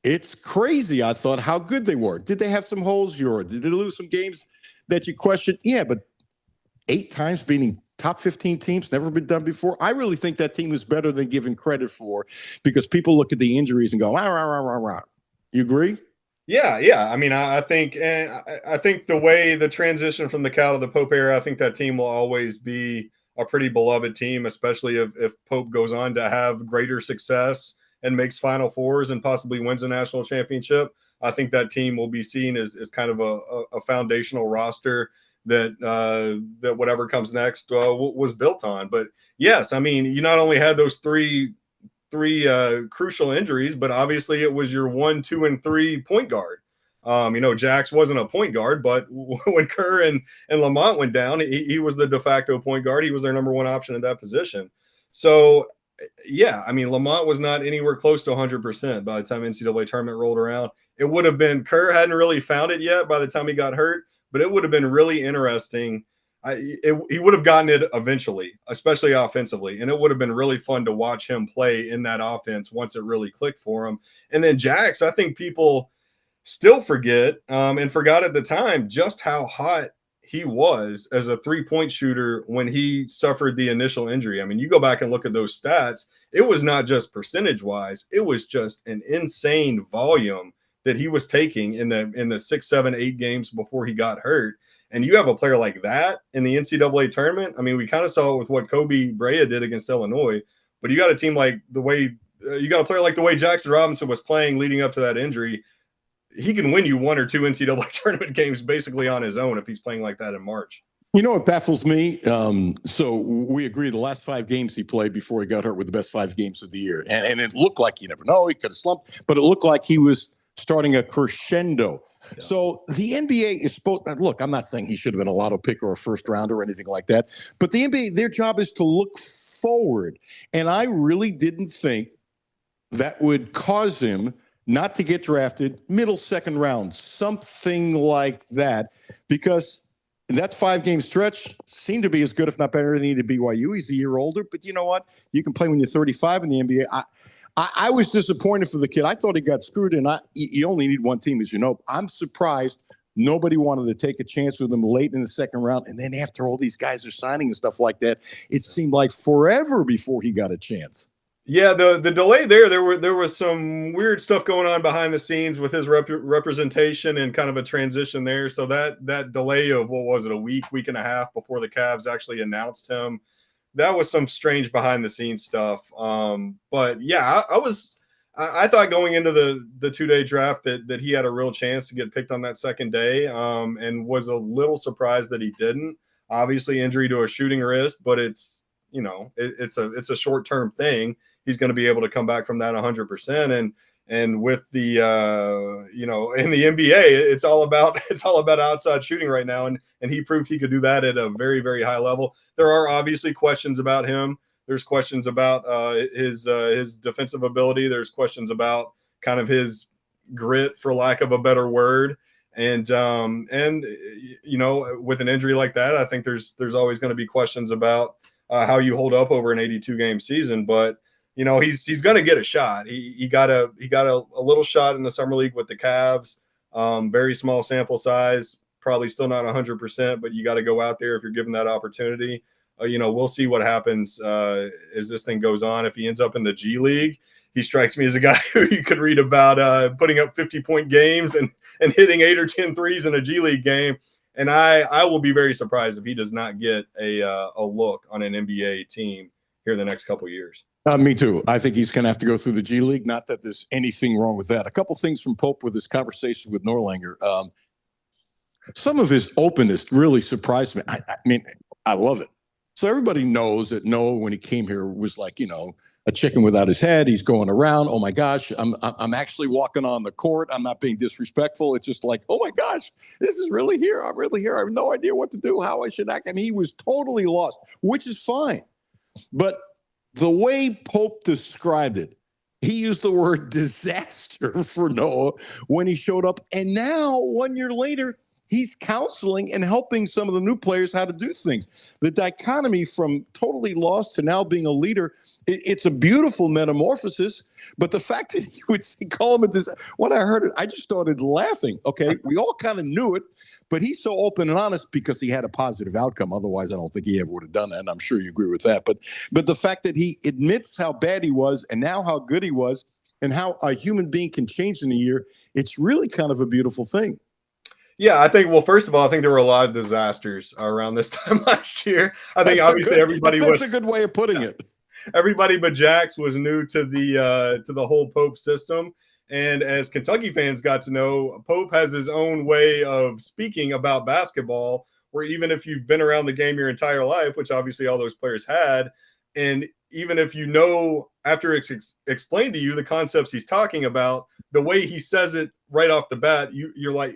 Speaker 4: it's crazy. I thought how good they were. Did they have some holes? Did they lose some games that you questioned? Yeah, but 8 times beating top 15 teams, never been done before. I really think that team is better than given credit for because people look at the injuries and go, rah, rah, rah, rah, rah. You agree?
Speaker 14: Yeah. I mean, I think the way the transition from the Cal to the Pope era, I think that team will always be a pretty beloved team, especially if Pope goes on to have greater success and makes Final Fours and possibly wins a national championship. I think that team will be seen as kind of a foundational roster that whatever comes next was built on. But yes, I mean, you not only had those three crucial injuries, but obviously it was your 1, 2, and 3 point guard. Jax wasn't a point guard, but when Kerr and Lamont went down, he was the de facto point guard. He was their number 1 option at that position. So, yeah, I mean, Lamont was not anywhere close to 100% by the time NCAA tournament rolled around. It would have been, Kerr hadn't really found it yet by the time he got hurt, but it would have been really interesting. He would have gotten it eventually, especially offensively, and it would have been really fun to watch him play in that offense once it really clicked for him. And then Jax, I think people still forget and forgot at the time just how hot he was as a 3-point shooter when he suffered the initial injury. I mean, you go back and look at those stats, it was not just percentage-wise, it was just an insane volume that he was taking in the 6, 7, 8 games before he got hurt. And you have a player like that in the NCAA tournament. I mean, we kind of saw it with what Kobe Brea did against Illinois, but you got a team like you got a player like the way Jackson Robinson was playing leading up to that injury. He can win you 1 or 2 NCAA tournament games basically on his own if he's playing like that in March.
Speaker 4: You know what baffles me? So we agree the last 5 games he played before he got hurt were the best 5 games of the year. And it looked like, you never know, he could have slumped, but it looked like he was starting a crescendo. Yeah. So the NBA is supposed – look, I'm not saying he should have been a lotto pick or a first rounder or anything like that, but the NBA, their job is to look forward. And I really didn't think that would cause him – not to get drafted, middle second round, something like that, because that 5-game stretch seemed to be as good, if not better, than he did at BYU. He's a year older, but you know what? You can play when you're 35 in the NBA. I was disappointed for the kid. I thought he got screwed, and you only need 1 team, as you know. I'm surprised Nobody wanted to take a chance with him late in the second round. And then after all these guys are signing and stuff like that, it seemed like forever before he got a chance.
Speaker 14: Yeah, the delay there was some weird stuff going on behind the scenes with his representation and kind of a transition there. So that delay of what was it, a week and a half before the Cavs actually announced him, that was some strange behind the scenes stuff. But yeah, I thought going into the 2-day draft that he had a real chance to get picked on that second day, and was a little surprised that he didn't. Obviously, injury to a shooting wrist, but it's it's a short term thing. He's going to be able to come back from that 100%. And with the in the NBA, it's all about outside shooting right now, and he proved he could do that at a very, very high level. There are obviously questions about him. There's questions about his defensive ability. There's questions about kind of his grit, for lack of a better word. And with an injury like that, I think there's always going to be questions about how you hold up over an 82 game season. But he's going to get a shot. He got a little shot in the summer league with the Cavs. Very small sample size, probably still not 100%, but you got to go out there if you're given that opportunity. We'll see what happens as this thing goes on. If he ends up in the G League, he strikes me as a guy who you could read about putting up 50-point games and hitting 8 or 10 threes in a G League game. And I will be very surprised if he does not get a look on an NBA team here in the next couple of years.
Speaker 4: Me too. I think he's going to have to go through the G League. Not that there's anything wrong with that. A couple things from Pope with his conversation with Norlanger. Some of his openness really surprised me. I mean, I love it. So everybody knows that Noah, when he came here, was like, a chicken without his head. He's going around. Oh my gosh, I'm actually walking on the court. I'm not being disrespectful. It's just like, oh my gosh, this is really here. I'm really here. I have no idea what to do, how I should act. I mean, he was totally lost, which is fine. But the way Pope described it, he used the word disaster for Noah when he showed up. And now, 1 year later, he's counseling and helping some of the new players how to do things. The dichotomy from totally lost to now being a leader, it's a beautiful metamorphosis. But the fact that he would call him a disaster, when I heard it, I just started laughing. Okay, we all kind of knew it, but he's so open and honest because he had a positive outcome. Otherwise, I don't think he ever would have done that, and I'm sure you agree with that. But the fact that he admits how bad he was and now how good he was and how a human being can change in a year, it's really kind of a beautiful thing.
Speaker 14: Yeah, I think, well, first of all, I think there were a lot of disasters around this time last year. I think obviously everybody was.
Speaker 4: That's a good way of putting it.
Speaker 14: Everybody but Jax was new to the whole Pope system. And as Kentucky fans got to know, Pope has his own way of speaking about basketball, where even if you've been around the game your entire life, which obviously all those players had, and even if you know after it's explained to you the concepts he's talking about, the way he says it right off the bat, you're like,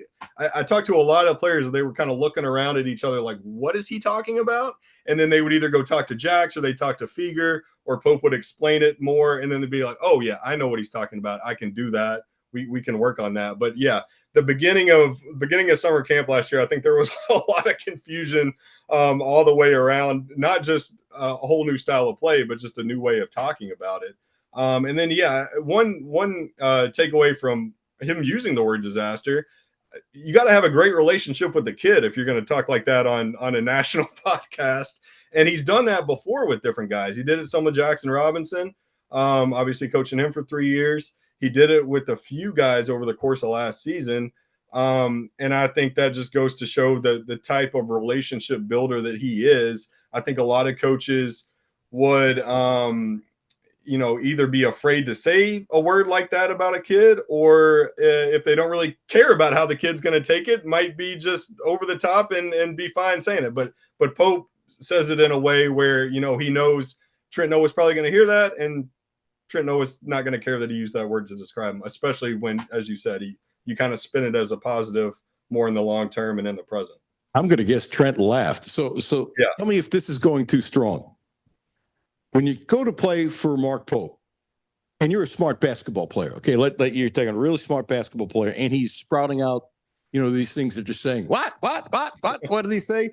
Speaker 14: I talked to a lot of players and they were kind of looking around at each other like, what is he talking about? And then they would either go talk to Jax or they talk to Fieger, or Pope would explain it more. And then they'd be like, oh yeah, I know what he's talking about. I can do that. We can work on that. But yeah, the beginning of summer camp last year, I think there was a lot of confusion all the way around, not just a whole new style of play, but just a new way of talking about it. And then, yeah, one takeaway from him using the word disaster, you got to have a great relationship with the kid if you're going to talk like that on a national podcast. And he's done that before with different guys. He did it some with Jackson Robinson, obviously coaching him for 3 years. He did it with a few guys over the course of last season. And I think that just goes to show the type of relationship builder that he is. I think a lot of coaches would, either be afraid to say a word like that about a kid, or if they don't really care about how the kid's going to take it, might be just over the top and be fine saying it. But Pope says it in a way where, he knows Trent Noah's probably going to hear that, and Trent Noah's not going to care that he used that word to describe him, especially when, as you said, you kind of spin it as a positive more in the long term and in the present.
Speaker 4: I'm going to guess Trent laughed. So yeah. Tell me if this is going too strong. When you go to play for Mark Pope, and you're a smart basketball player, okay, you're taking a really smart basketball player, and he's sprouting out, these things that you're saying, what did he say?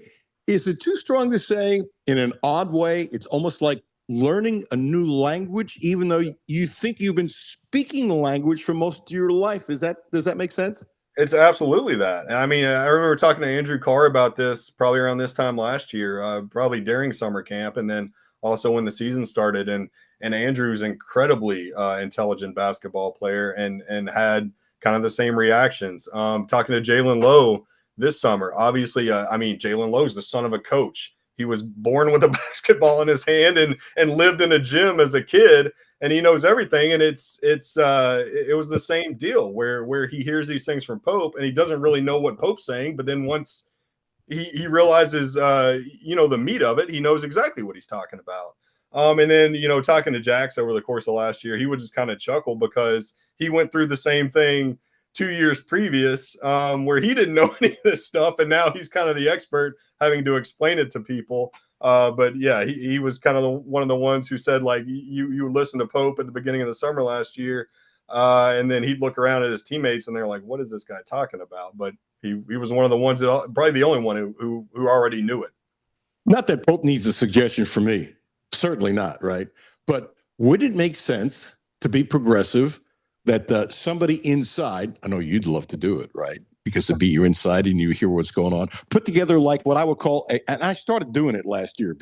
Speaker 4: Is it too strong to say in an odd way? It's almost like learning a new language, even though you think you've been speaking the language for most of your life. Does that make sense?
Speaker 14: It's absolutely that. I mean, I remember talking to Andrew Carr about this probably around this time last year, probably during summer camp, and then also when the season started. And Andrew's incredibly intelligent basketball player, and had kind of the same reactions. Talking to Jalen Lowe this summer, obviously, I mean, Jalen Lowe's the son of a coach. He was born with a basketball in his hand and lived in a gym as a kid, and he knows everything. And it was the same deal where he hears these things from Pope, and he doesn't really know what Pope's saying, but then once he realizes the meat of it, he knows exactly what he's talking about. And then talking to Jax over the course of last year, he would just kind of chuckle because he went through the same thing 2 years previous, where he didn't know any of this stuff, and now he's kind of the expert having to explain it to people. But yeah, he was kind of one of the ones who said, like, you listen to Pope at the beginning of the summer last year, and then he'd look around at his teammates and they're like, what is this guy talking about? But he was one of the ones that, probably the only one who already knew it.
Speaker 4: Not that Pope needs a suggestion from me. Certainly not, right? But would it make sense to be progressive that somebody inside, I know you'd love to do it, right? Because it'd be you're inside and you hear what's going on, put together like what I would call, and I started doing it last year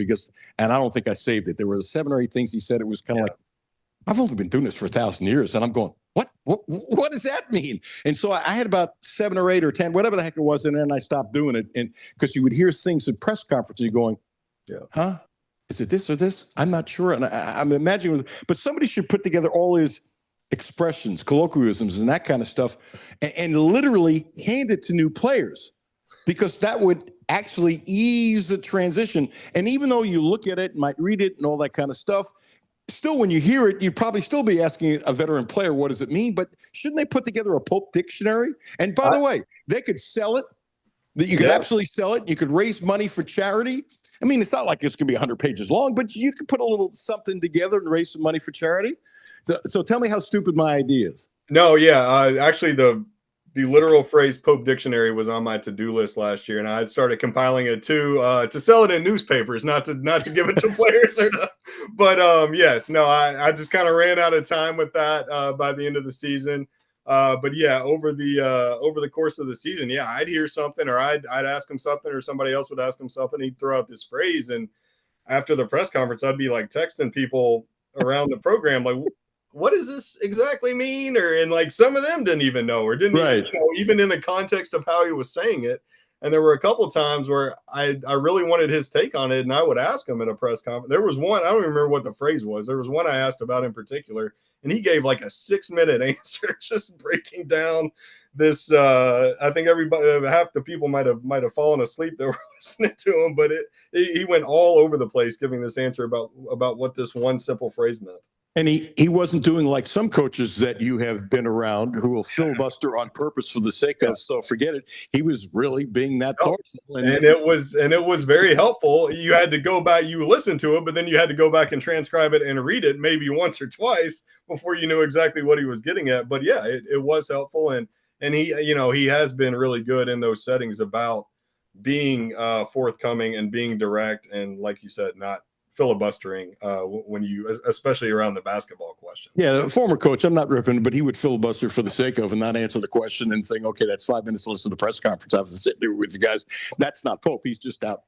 Speaker 4: and I don't think I saved it. There were 7 or 8 things he said. It was kind of like, I've only been doing this for 1,000 years. And I'm going, what does that mean? And so I had about 7 or 8 or 10, whatever the heck it was. And then I stopped doing it. And because you would hear things at press conferences going, huh? Is it this or this? I'm not sure. And I'm imagining, but somebody should put together all his expressions, colloquialisms, and that kind of stuff, and literally hand it to new players, because that would actually ease the transition. And even though you look at it, might read it and all that kind of stuff, still, when you hear it, you'd probably still be asking a veteran player, what does it mean? But shouldn't they put together a Pope dictionary? And by the way, they could sell it. That you could absolutely sell it. You could raise money for charity. I mean, it's not like it's going to be 100 pages long, but you could put a little something together and raise some money for charity. So tell me how stupid my idea is.
Speaker 14: No, yeah. Actually, the literal phrase Pope Dictionary was on my to-do list last year, and I had started compiling it to sell it in newspapers, not to give it to players. But yes, no, I just kind of ran out of time with that by the end of the season. But yeah, over the course of the season, yeah, I'd hear something, or I'd ask him something, or somebody else would ask him something. He'd throw out this phrase, and after the press conference, I'd be like texting people around the program, like, what does this exactly mean? And like some of them didn't even know, or didn't even in the context of how he was saying it. And there were a couple of times where I really wanted his take on it, and I would ask him at a press conference. There was one, I don't even remember what the phrase was. There was one I asked about in particular, and he gave like a 6-minute answer, just breaking down this. I think everybody, half the people might have fallen asleep that were listening to him, but he went all over the place giving this answer about what this one simple phrase meant.
Speaker 4: And he wasn't doing like some coaches that you have been around who will filibuster on purpose for the sake of, so forget it. He was really being that thoughtful.
Speaker 14: And it was very helpful. You had to go back, you listened to it, but then you had to go back and transcribe it and read it maybe once or twice before you knew exactly what he was getting at. But yeah, it was helpful. And he has been really good in those settings about being forthcoming and being direct. And like you said, not filibustering when you, especially around the basketball question.
Speaker 4: Yeah, the former coach, I'm not ripping, but he would filibuster for the sake of and not answer the question and saying, okay, that's 5 minutes to listen to the press conference. I was sitting there with the guys. That's not Pope. He's just out,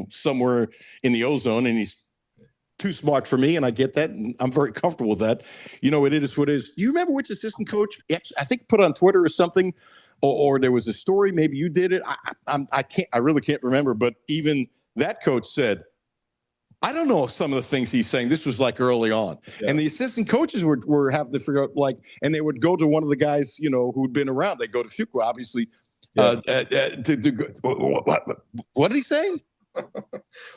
Speaker 4: somewhere in the ozone, and he's too smart for me, and I get that, and I'm very comfortable with that. It is what it is. Do you remember which assistant coach, I think, put on Twitter or something, or there was a story, maybe you did it. I really can't remember, but even that coach said, I don't know some of the things he's saying. This was like early on. Yeah. And the assistant coaches were having to figure out, and they would go to one of the guys, who'd been around. They go to Fuqua, obviously. Yeah. What did he say?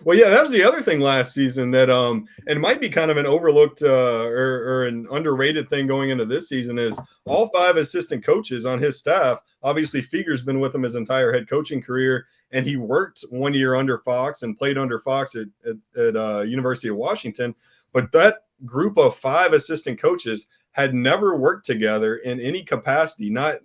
Speaker 14: Well, yeah, that was the other thing last season that, and it might be kind of an overlooked or an underrated thing going into this season, is all 5 assistant coaches on his staff. Obviously, Feger's been with him his entire head coaching career, and he worked 1 year under Fox and played under Fox at University of Washington. But that group of 5 assistant coaches had never worked together in any capacity. Not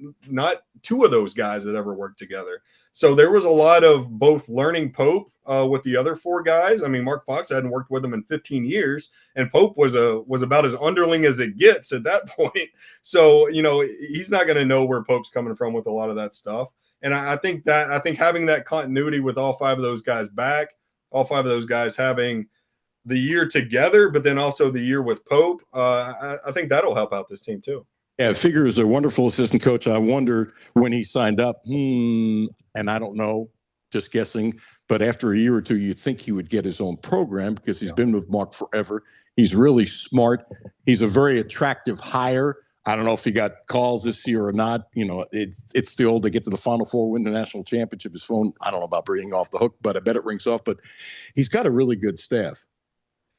Speaker 14: two of those guys had ever worked together. So there was a lot of both learning Pope with the other four guys. I mean, Mark Fox hadn't worked with him in 15 years, and Pope was about as underling as it gets at that point. So, he's not going to know where Pope's coming from with a lot of that stuff. And I think having that continuity with all five of those guys back, all five of those guys having the year together, but then also the year with Pope, I think that'll help out this team too.
Speaker 4: Yeah, Figure is a wonderful assistant coach. I wonder when he signed up, and I don't know, just guessing, but after a year or two, you think he would get his own program because he's been with Mark forever. He's really smart. He's a very attractive hire. I don't know if he got calls this year or not. It's still to get to the Final Four, win the national championship. His phone, I don't know about bringing off the hook, but I bet it rings off. But he's got a really good staff.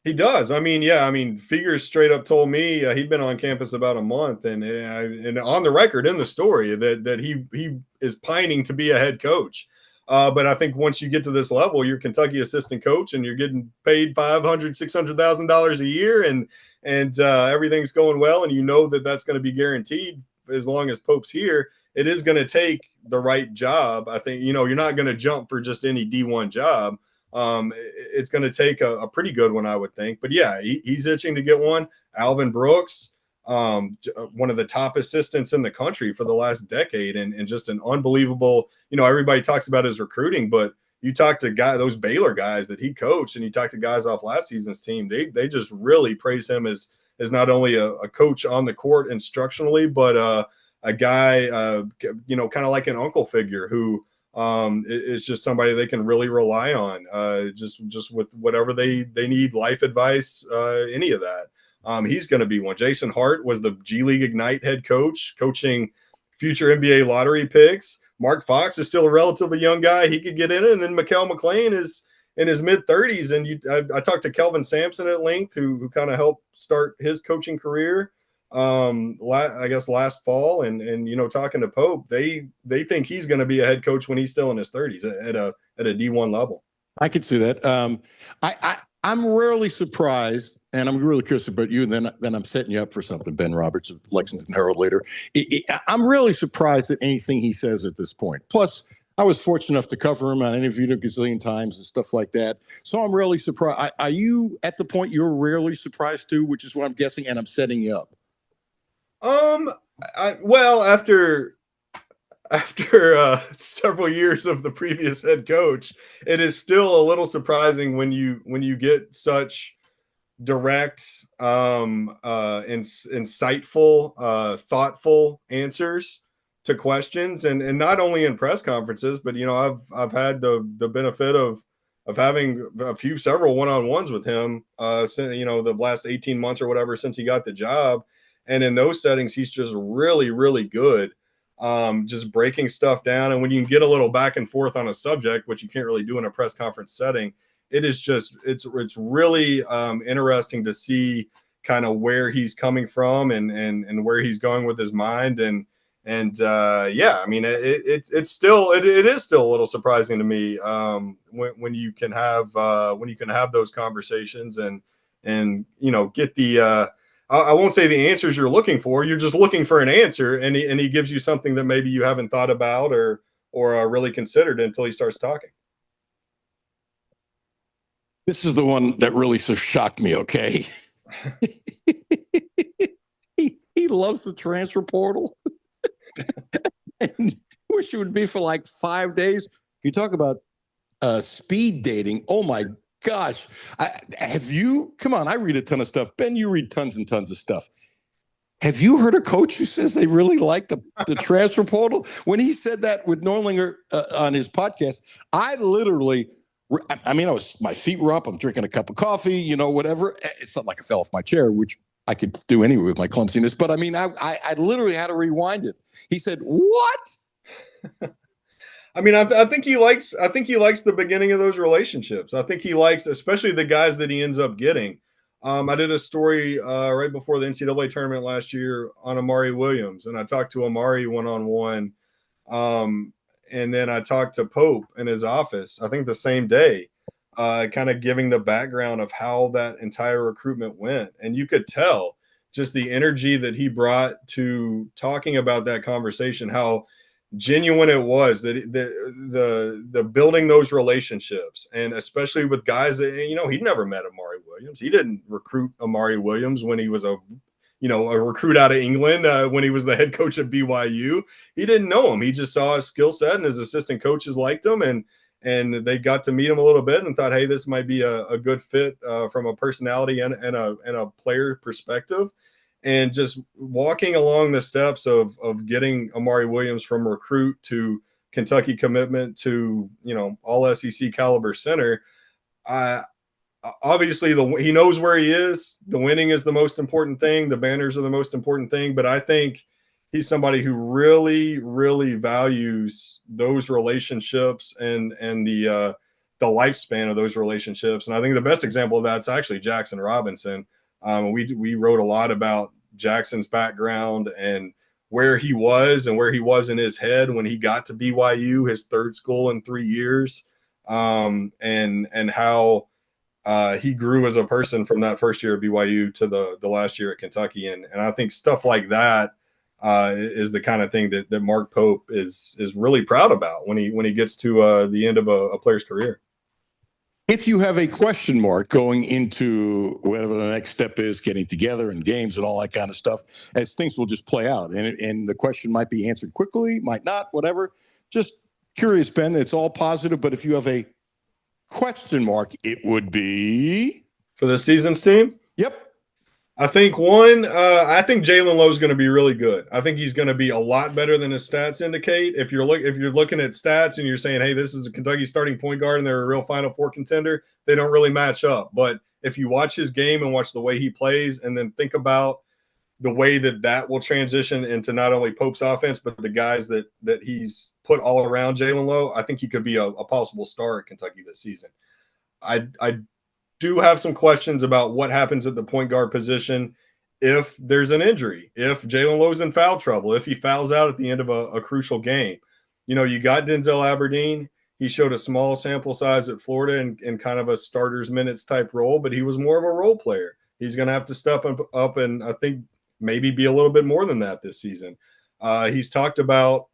Speaker 14: He does. Figures straight up told me he'd been on campus about a month, and on the record in the story that he is pining to be a head coach. But I think once you get to this level, you're Kentucky assistant coach, and you're getting paid $500,000-$600,000 a year, and everything's going well, and that's going to be guaranteed as long as Pope's here. It is going to take the right job. I think you're not going to jump for just any D1 job. It's going to take a pretty good one, I would think. But yeah, he's itching to get one. Alvin Brooks, one of the top assistants in the country for the last decade, and just an unbelievable. Everybody talks about his recruiting, but you talk to those Baylor guys that he coached, and you talk to guys off last season's team. They just really praise him as not only a coach on the court instructionally, but a guy, kind of like an uncle figure who. Is just somebody they can really rely on, just with whatever they need, life advice, any of that. He's going to be one. Jason Hart was the G League Ignite head coach, coaching future NBA lottery picks. Mark Fox is still a relatively young guy. He could get in it. And then Mikal McLean is in his mid-30s. And I talked to Kelvin Sampson at length, who kind of helped start his coaching career. I guess last fall, and talking to Pope, they think he's going to be a head coach when he's still in his 30s at a D1 level.
Speaker 4: I could see that. I'm rarely surprised, and I'm really curious about you, and then I'm setting you up for something, Ben Roberts of Lexington Herald later. I'm really surprised at anything he says at this point. Plus, I was fortunate enough to cover him. I interviewed him a gazillion times and stuff like that. So I'm really surprised. Are you at the point you're rarely surprised too, which is what I'm guessing, and I'm setting you up?
Speaker 14: After several years of the previous head coach, it is still a little surprising when you get such direct, insightful, thoughtful answers to questions, and not only in press conferences, but I've had the benefit of having several one-on-ones with him since the last 18 months or whatever since he got the job. And in those settings, he's just really, really good, just breaking stuff down. And when you can get a little back and forth on a subject, which you can't really do in a press conference setting, it's really interesting to see kind of where he's coming from and where he's going with his mind. And it is still a little surprising to me when you can have those conversations and get the. I won't say the answers you're looking for. You're just looking for an answer, and he gives you something that maybe you haven't thought about or really considered until he starts talking.
Speaker 4: This is the one that really shocked me. Okay, he loves the transfer portal, and wish it would be for like 5 days. You talk about speed dating. Oh my gosh. Come on, I read a ton of stuff. Ben, you read tons and tons of stuff. Have you heard a coach who says they really like the transfer portal? When he said that with Norlinger on his podcast, I literally, my feet were up. I'm drinking a cup of coffee, whatever. It's not like I fell off my chair, which I could do anyway with my clumsiness. But I literally had to rewind it. He said, "What?"
Speaker 14: I think he likes the beginning of those relationships. I think he likes, especially the guys that he ends up getting. I did a story right before the NCAA tournament last year on Amari Williams, and I talked to Amari one-on-one. And then I talked to Pope in his office, I think the same day, kind of giving the background of how that entire recruitment went. And you could tell just the energy that he brought to talking about that conversation, how genuine it was, that the building those relationships, and especially with guys that, he'd never met Amari Williams. He didn't recruit Amari Williams when he was a recruit out of England, when he was the head coach at BYU. He didn't know him. He just saw his skill set, and his assistant coaches liked him, and they got to meet him a little bit and thought, hey, this might be a good fit from a personality and a player perspective. And just walking along the steps of getting Amari Williams from recruit to Kentucky commitment to, all SEC caliber center. Obviously he knows where he is. The winning is the most important thing. The banners are the most important thing. But I think he's somebody who really, really values those relationships and the lifespan of those relationships. And I think the best example of that's actually Jackson Robinson. We wrote a lot about Jackson's background and where he was in his head when he got to BYU, his third school in 3 years, and how he grew as a person from that first year at BYU to the last year at Kentucky. And I think stuff like that is the kind of thing that Mark Pope is really proud about when he gets to the end of a player's career.
Speaker 4: If you have a question mark going into whatever the next step is, getting together and games and all that kind of stuff, as things will just play out, and the question might be answered quickly, might not, whatever. Just curious, Ben. It's all positive, but if you have a question mark, it would be
Speaker 14: for the season's team.
Speaker 4: Yep.
Speaker 14: I think Jalen Lowe is going to be really good. I think he's going to be a lot better than his stats indicate. If you're looking at stats and you're saying, hey, this is a Kentucky starting point guard and they're a real Final Four contender, they don't really match up. But if you watch his game and watch the way he plays, and then think about the way that will transition into not only Pope's offense, but the guys that he's put all around Jalen Lowe, I think he could be a possible star at Kentucky this season. I do have some questions about what happens at the point guard position if there's an injury, if Jalen Lowe's in foul trouble, if he fouls out at the end of a crucial game. You got Denzel Aberdeen. He showed a small sample size at Florida in kind of a starter's minutes type role, but he was more of a role player. He's going to have to step up and I think maybe be a little bit more than that this season. He's talked about,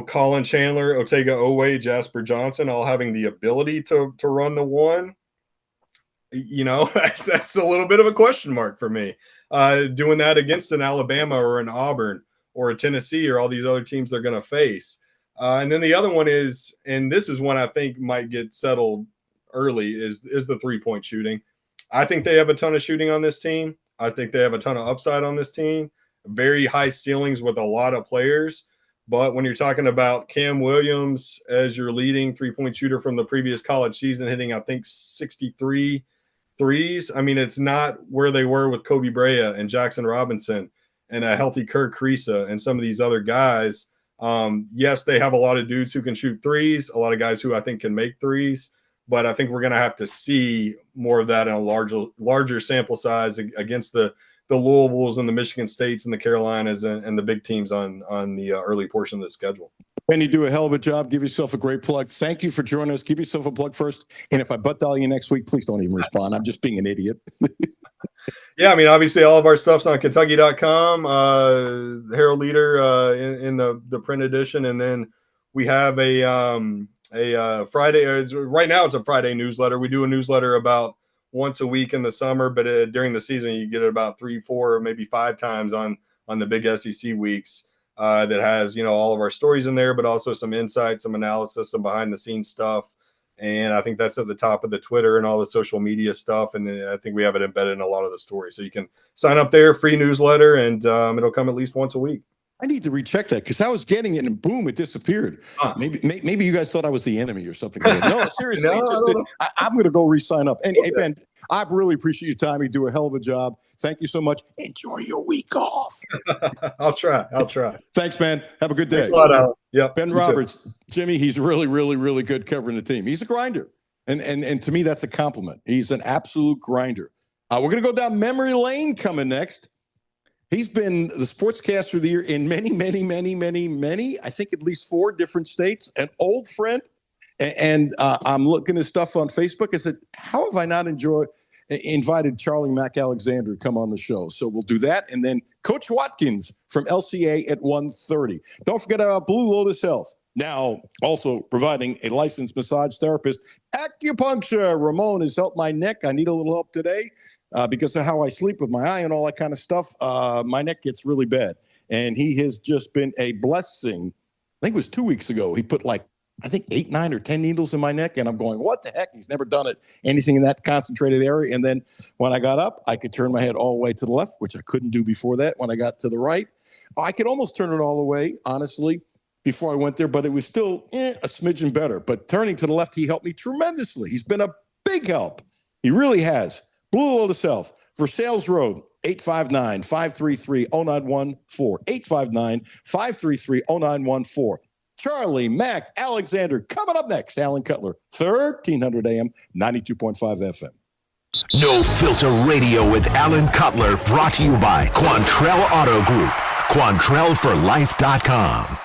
Speaker 14: Colin Chandler, Otega Owe, Jasper Johnson all having the ability to run the one. That's a little bit of a question mark for me. Doing that against an Alabama or an Auburn or a Tennessee or all these other teams they're going to face. And then the other one is, and this is one I think might get settled early, is the three-point shooting. I think they have a ton of shooting on this team. I think they have a ton of upside on this team. Very high ceilings with a lot of players. But when you're talking about Cam Williams as your leading three-point shooter from the previous college season, hitting, I think, 63 threes. I mean, it's not where they were with Kobe Brea and Jackson Robinson and a healthy Kirk Kriisa and some of these other guys. Yes, they have a lot of dudes who can shoot threes, a lot of guys who I think can make threes, but I think we're going to have to see more of that in a larger sample size against the Louisvilles and the Michigan States and the Carolinas and the big teams on the early portion of the schedule.
Speaker 4: Ben, you do a hell of a job. Give yourself a great plug. Thank you for joining us. Give yourself a plug first. And if I butt dial you next week, please don't even respond. I'm just being an idiot.
Speaker 14: Yeah, I mean, obviously all of our stuff's on Kentucky.com, Herald Leader in the print edition. And then we have a Friday. Right now it's a Friday newsletter. We do a newsletter about once a week in the summer, but during the season you get it about 3, 4, maybe 5 times on the big SEC weeks. That has, all of our stories in there, but also some insights, some analysis, some behind the scenes stuff. And I think that's at the top of the Twitter and all the social media stuff. And I think we have it embedded in a lot of the stories. So you can sign up there, free newsletter, and it'll come at least once a week.
Speaker 4: I need to recheck that because I was getting it and boom, it disappeared. Maybe you guys thought I was the enemy or something like that. No, seriously, I'm going to go re-sign up. And hey, Ben, I really appreciate your time. You do a hell of a job. Thank you so much. Enjoy your week off.
Speaker 14: I'll try.
Speaker 4: Thanks, man. Have a good day.
Speaker 14: Thanks a lot, Alan. Yep.
Speaker 4: Ben Roberts, Jimmy, he's really, really, really good covering the team. He's a grinder. And to me, that's a compliment. He's an absolute grinder. We're going to go down memory lane coming next. He's been the sportscaster of the year in many, I think at least 4 different states, an old friend. And I'm looking at stuff on Facebook. I said, how have I not enjoyed invited Charlie Mack Alexander to come on the show. So we'll do that. And then Coach Watkins from LCA at 1:30. Don't forget about Blue Lotus Health. Now also providing a licensed massage therapist, acupuncture. Ramon has helped my neck. I need a little help today because of how I sleep with my eye and all that kind of stuff. My neck gets really bad. And he has just been a blessing. I think it was 2 weeks ago. He put 8, 9, or 10 needles in my neck. And I'm going, what the heck? He's never done anything in that concentrated area. And then when I got up, I could turn my head all the way to the left, which I couldn't do before that. When I got to the right, I could almost turn it all the way, honestly, before I went there. But it was still a smidgen better. But turning to the left, he helped me tremendously. He's been a big help. He really has. Blue Lotus Health, Versailles Road, 859-533-0914. 859-533-0914. Charlie Mack Alexander coming up next. Alan Cutler, 1300 AM, 92.5 FM.
Speaker 3: No Filter Radio with Alan Cutler, brought to you by Quantrell Auto Group. QuantrellForLife.com.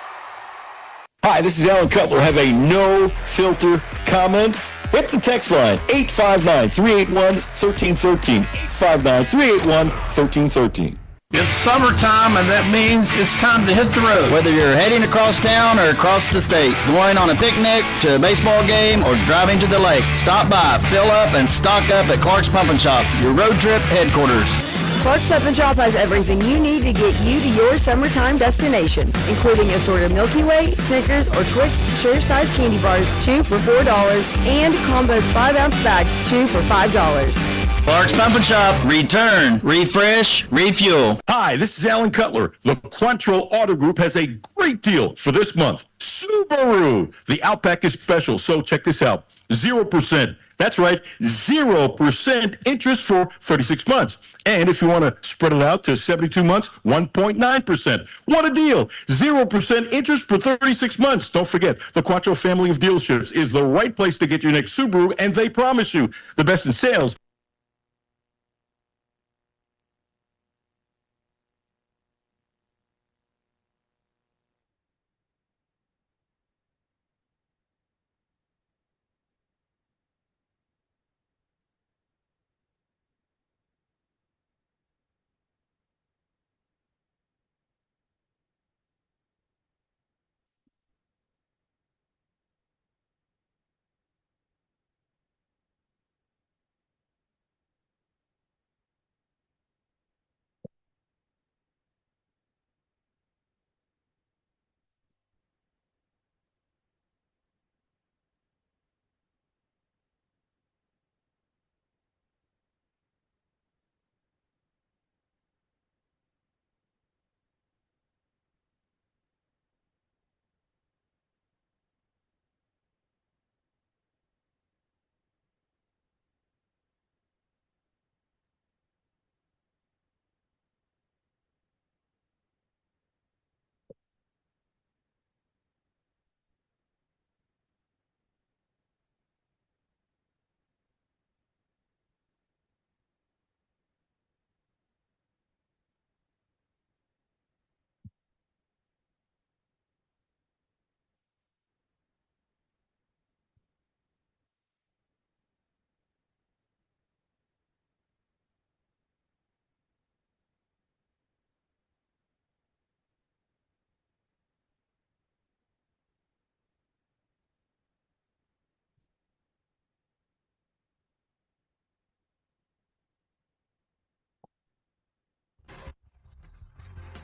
Speaker 6: Hi, this is Alan Cutler. Have a no filter comment? Hit the text line, 859-381-1313. 859-381-1313.
Speaker 10: It's summertime, and that means it's time to hit the road. Whether you're heading across town or across the state, going on a picnic, to a baseball game, or driving to the lake, stop by, fill up, and stock up at Clark's Pump and Shop, your road trip headquarters.
Speaker 11: Clark's Pump and Shop has everything you need to get you to your summertime destination, including assorted Milky Way, Snickers, or Twix share-sized candy bars, 2 for $4, and Combo's 5-ounce bags, 2 for $5.
Speaker 10: Clark's Pump and Shop. Return, refresh, refuel.
Speaker 6: Hi, this is Alan Cutler. The Quantrell Auto Group has a great deal for this month. Subaru. The Outback is special, so check this out. 0%. That's right, 0% interest for 36 months. And if you want to spread it out to 72 months, 1.9%. What a deal. 0% interest for 36 months. Don't forget, the Quantrell family of dealerships is the right place to get your next Subaru, and they promise you the best in sales.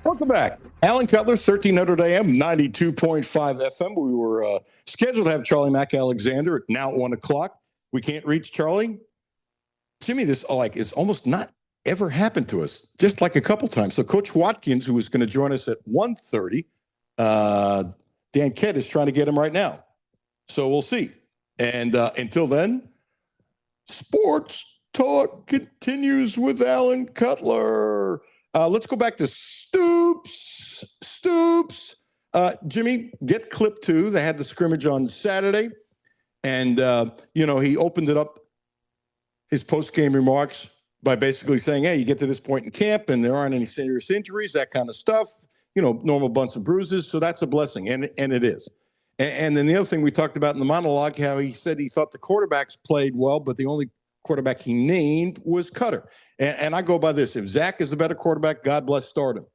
Speaker 6: Welcome back. Alan Cutler, 1300 AM, 92.5 FM. We were scheduled to have Charlie Mack Alexander at now 1 o'clock. We can't reach Charlie. Jimmy, this is almost not ever happened to us, just like a couple times. So Coach Watkins, who is going to join us at 1:30, Dan Kett is trying to get him right now. So we'll see. And until then, Sports Talk continues with Alan Cutler. Let's go back to Stoops. Jimmy, get clip 2. They had the scrimmage on Saturday. And, he opened it up, his post-game remarks, by basically saying, hey, you get to this point in camp and there aren't any serious injuries, that kind of stuff, normal bunch of bruises. So that's a blessing. And it is. And then the other thing we talked about in the monologue, how he said he thought the quarterbacks played well, but the only
Speaker 4: quarterback he named was Cutler. And I go by this. If Zach is the better quarterback, God bless, start him.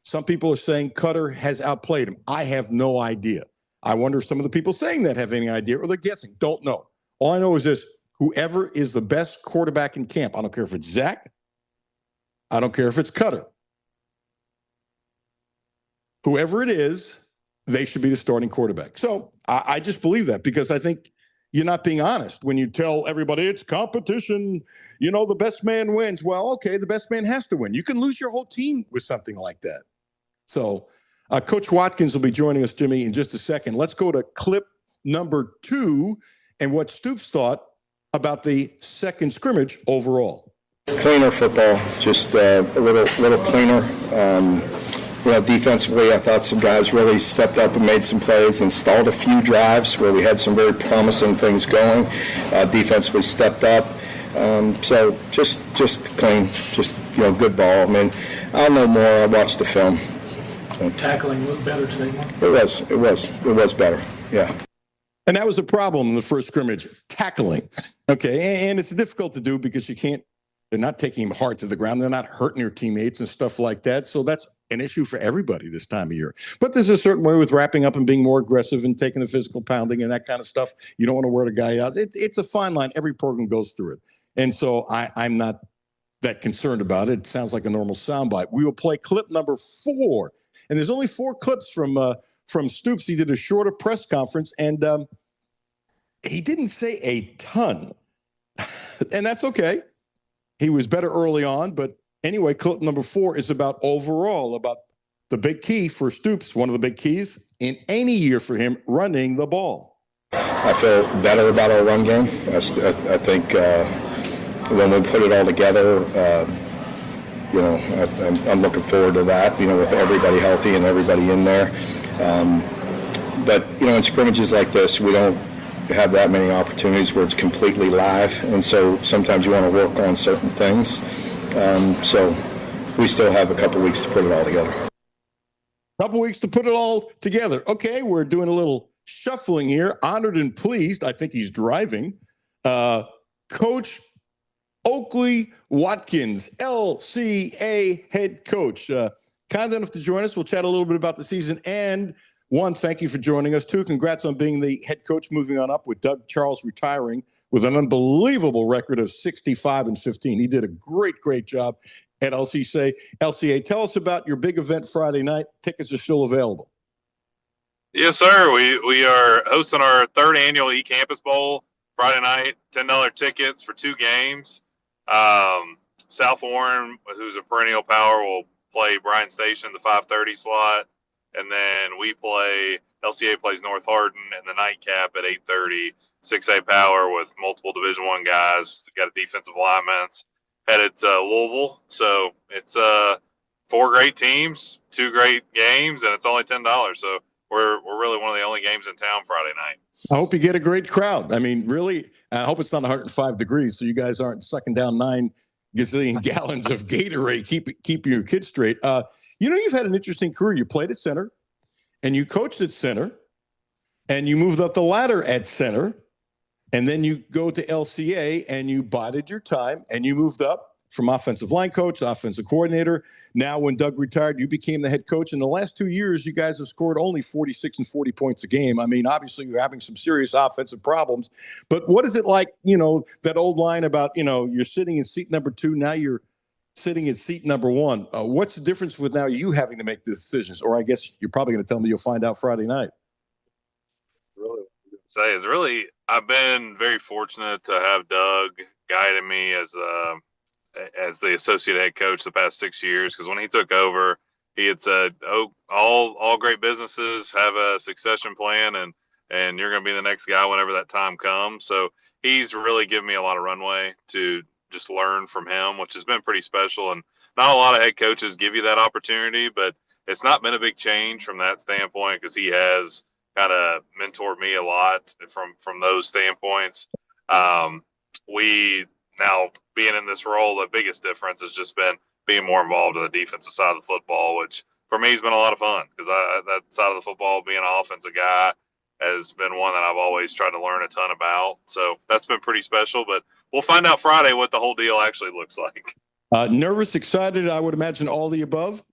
Speaker 4: Some people are saying Cutler has outplayed him. I have no idea. I wonder if some of the people saying that have any idea or they're guessing. Don't know. All I know is this. Whoever is the best quarterback in camp, I don't care if it's Zach. I don't care if it's Cutler. Whoever it is, they should be the starting quarterback. So I just believe that because I think you're not being honest when you tell everybody it's competition. You know, the best man wins. Well, okay, the best man has to win. You can lose your whole team with something like that. So Coach Watkins will be joining us, Jimmy, in just a second. Let's go to clip number 2 and what Stoops thought about the second scrimmage overall.
Speaker 1: Cleaner football, just a little cleaner. Defensively, I thought some guys really stepped up and made some plays and stalled a few drives where we had some very promising things going. Defensively stepped up. So just clean, just good ball. I mean, I'll know more. I watched the film. So.
Speaker 15: Tackling looked better today, Mark?
Speaker 1: It was better. Yeah.
Speaker 4: And that was a problem in the first scrimmage, tackling. Okay, and it's difficult to do because they're not taking him hard to the ground. They're not hurting your teammates and stuff like that. So that's an issue for everybody this time of year. But there's a certain way with wrapping up and being more aggressive and taking the physical pounding and that kind of stuff. You don't want to wear the guy out. It's a fine line. Every program goes through it. And so I'm not that concerned about it. It sounds like a normal soundbite. We will play clip number 4. And there's only 4 clips from Stoops. He did a shorter press conference, and he didn't say a ton. And that's okay. He was better early on, but anyway, clip number 4 is about the big key for Stoops, one of the big keys in any year for him, running the ball.
Speaker 1: I feel better about our run game. I think when we put it all together, I'm looking forward to that, with everybody healthy and everybody in there. But in scrimmages like this, we don't have that many opportunities where it's completely live, and so sometimes you want to work on certain things. So we still have a couple weeks to put it all together.
Speaker 4: Couple weeks to put it all together. Okay, we're doing a little shuffling here. Honored and pleased. I think he's driving. Coach Oakley Watkins, LCA head coach. Kind enough to join us. We'll chat a little bit about the season. And 1, thank you for joining us. 2, congrats on being the head coach moving on up with Doug Charles retiring with an unbelievable record of 65-15. He did a great job at LCA. Tell us about your big event Friday night. Tickets are still available.
Speaker 16: Yes, sir. We are hosting our 3rd annual E-Campus Bowl Friday night, $10 tickets for 2 games. South Warren, who's a perennial power, will play Bryan Station, the 5:30 slot. And then LCA plays North Hardin in the nightcap at 8:30, 6A power with multiple Division I guys. Got a defensive lineman headed to Louisville. So it's 4 great teams, 2 great games, and it's only $10. So we're really one of the only games in town Friday night.
Speaker 4: I hope you get a great crowd. I mean, really, I hope it's not 105 degrees so you guys aren't sucking down 9 gazillion gallons of Gatorade. Keep your kids straight. You've had an interesting career. You played at center, and you coached at center, and you moved up the ladder at center, and then you go to LCA, and you bided your time, and you moved up from offensive line coach, offensive coordinator. Now, when Doug retired, you became the head coach. In the last 2 years, you guys have scored only 46 and 40 points a game. I mean, obviously, you're having some serious offensive problems. But what is it like, that old line about, you're sitting in seat number 2, now you're sitting in seat number 1. What's the difference with now you having to make the decisions? Or I guess you're probably going to tell me you'll find out Friday night.
Speaker 16: Really, I've been very fortunate to have Doug guiding me as the associate head coach the past 6 years, because when he took over, he had said, all great businesses have a succession plan, and you're going to be the next guy whenever that time comes. So he's really given me a lot of runway to just learn from him, which has been pretty special. And not a lot of head coaches give you that opportunity, but it's not been a big change from that standpoint, because he has kind of mentored me a lot from those standpoints. Now, being in this role, the biggest difference has just been being more involved in the defensive side of the football, which for me has been a lot of fun, because that side of the football, being an offensive guy, has been one that I've always tried to learn a ton about. So that's been pretty special. But we'll find out Friday what the whole deal actually looks like.
Speaker 4: Nervous, excited, I would imagine all the above?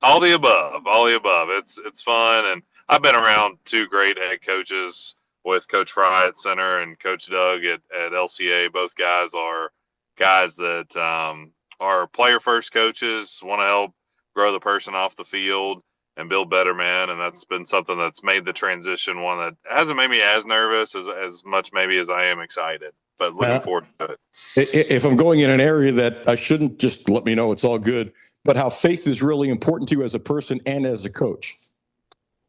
Speaker 16: All the above, all the above. It's fun, and I've been around two great head coaches with Coach Fry at center and Coach Doug at LCA. Both guys are guys that are player first coaches, want to help grow the person off the field and build better men, and that's been something that's made the transition one that hasn't made me as nervous as much maybe as I am excited. But looking forward to it.
Speaker 4: If I'm going in an area that I shouldn't, just let me know, it's all good. But how faith is really important to you as a person and as a coach.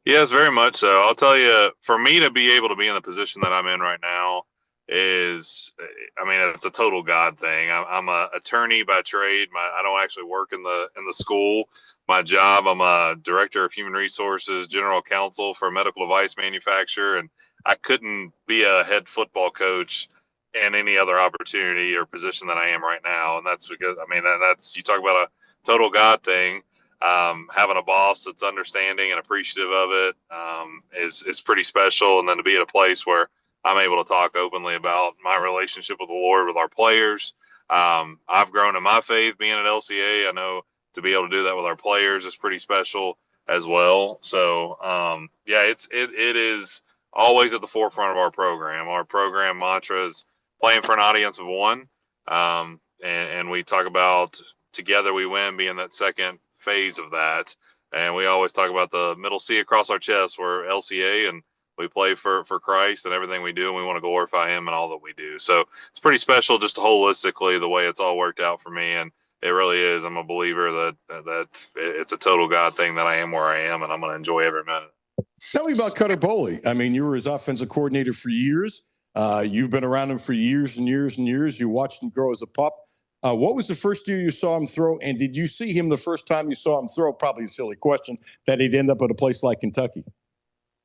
Speaker 16: Yes, very much so. I'll tell you, for me to be able to be in the position that I'm in right now is, I mean, it's a total God thing. I'm an attorney by trade. I don't actually work in the school. My job, I'm a director of human resources, general counsel for a medical device manufacturer, and I couldn't be a head football coach in any other opportunity or position that I am right now. And that's because, I mean, that's, you talk about a total God thing. Having a boss that's understanding and appreciative of it is pretty special. And then to be at a place where I'm able to talk openly about my relationship with the Lord, with our players. I've grown in my faith being at LCA. I know to be able to do that with our players is pretty special as well. So, yeah, it is always at the forefront of our program. Our program mantra is playing for an audience of one. And we talk about together we win being that second phase of that. And we always talk about the middle C across our chest. We're LCA and we play for Christ and everything we do, and we want to glorify him in all that we do. So it's pretty special just holistically the way it's all worked out for me. And it really is. I'm a believer that it's a total God thing that I am where I am, and I'm going to enjoy every minute.
Speaker 4: Tell me about Cutter Boley. I mean, you were his offensive coordinator for years. You've been around him for years and years and years. You watched him grow as a pup. What was the first year you saw him throw? And did you see him the first time you saw him throw? Probably a silly question, that he'd end up at a place like Kentucky.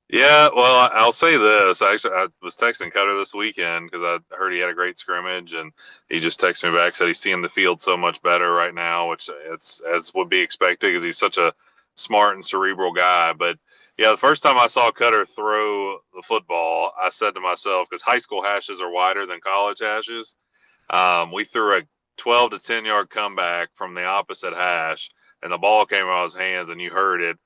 Speaker 16: Yeah, well, I'll say this. Actually, I was texting Cutter this weekend because I heard he had a great scrimmage, and he just texted me back, said he's seeing the field so much better right now, which it's as would be expected because he's such a smart and cerebral guy. But yeah, the first time I saw Cutter throw the football, I said to myself, because high school hashes are wider than college hashes, we threw a 12 to 10 yard comeback from the opposite hash, and the ball came out of his hands, and you heard it.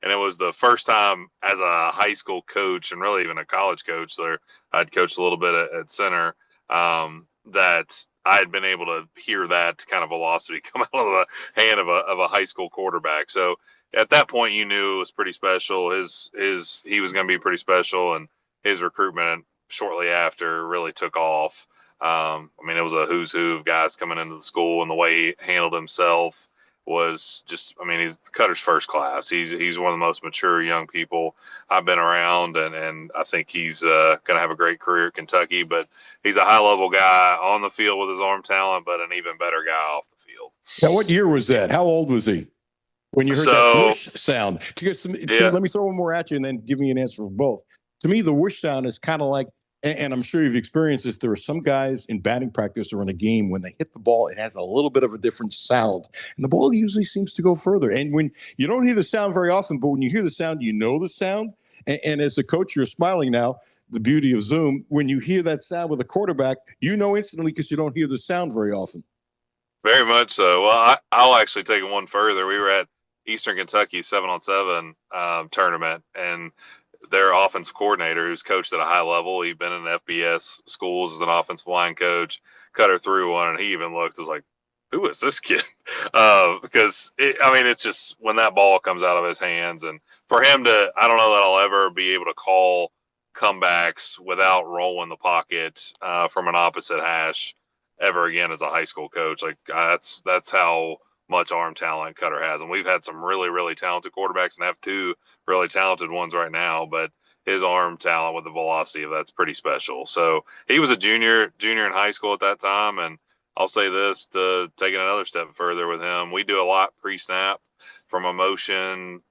Speaker 16: And it was the first time as a high school coach and really even a college coach there, I'd coached a little bit at center, that I had been able to hear that kind of velocity come out of the hand of a high school quarterback. So at that point, you knew it was pretty special. He was going to be pretty special, and his recruitment shortly after really took off. I mean, it was a who's who of guys coming into the school, and the way he handled himself was just, I mean, he's Cutter's first class. He's one of the most mature young people I've been around, and I think he's going to have a great career at Kentucky. But he's a high-level guy on the field with his arm talent, but an even better guy off the field.
Speaker 4: Now, what year was that? How old was he when you heard that whoosh sound? Let me throw one more at you and then give me an answer for both. To me, the whoosh sound is kind of like, and I'm sure you've experienced this, there are some guys in batting practice or in a game, when they hit the ball, it has a little bit of a different sound. And the ball usually seems to go further. And when you don't hear the sound very often, but when you hear the sound, you know the sound. And as a coach, you're smiling now, the beauty of Zoom. When you hear that sound with a quarterback, you know instantly because you don't hear the sound very often.
Speaker 16: Very much so. Well, I'll actually take it one further. We were at Eastern Kentucky 7-on-7 tournament, and their offensive coordinator, who's coached at a high level, he'd been in FBS schools as an offensive line coach, Cutter through one, and he even looked, was like, who is this kid? Because, it's just when that ball comes out of his hands, and for him to, I don't know that I'll ever be able to call comebacks without rolling the pocket from an opposite hash ever again as a high school coach. Like, that's how much arm talent Cutter has. And we've had some really, really talented quarterbacks and have two really talented ones right now, but his arm talent with the velocity of that's pretty special. So he was a junior in high school at that time. And I'll say this, to take it another step further with him, we do a lot pre-snap from a motion,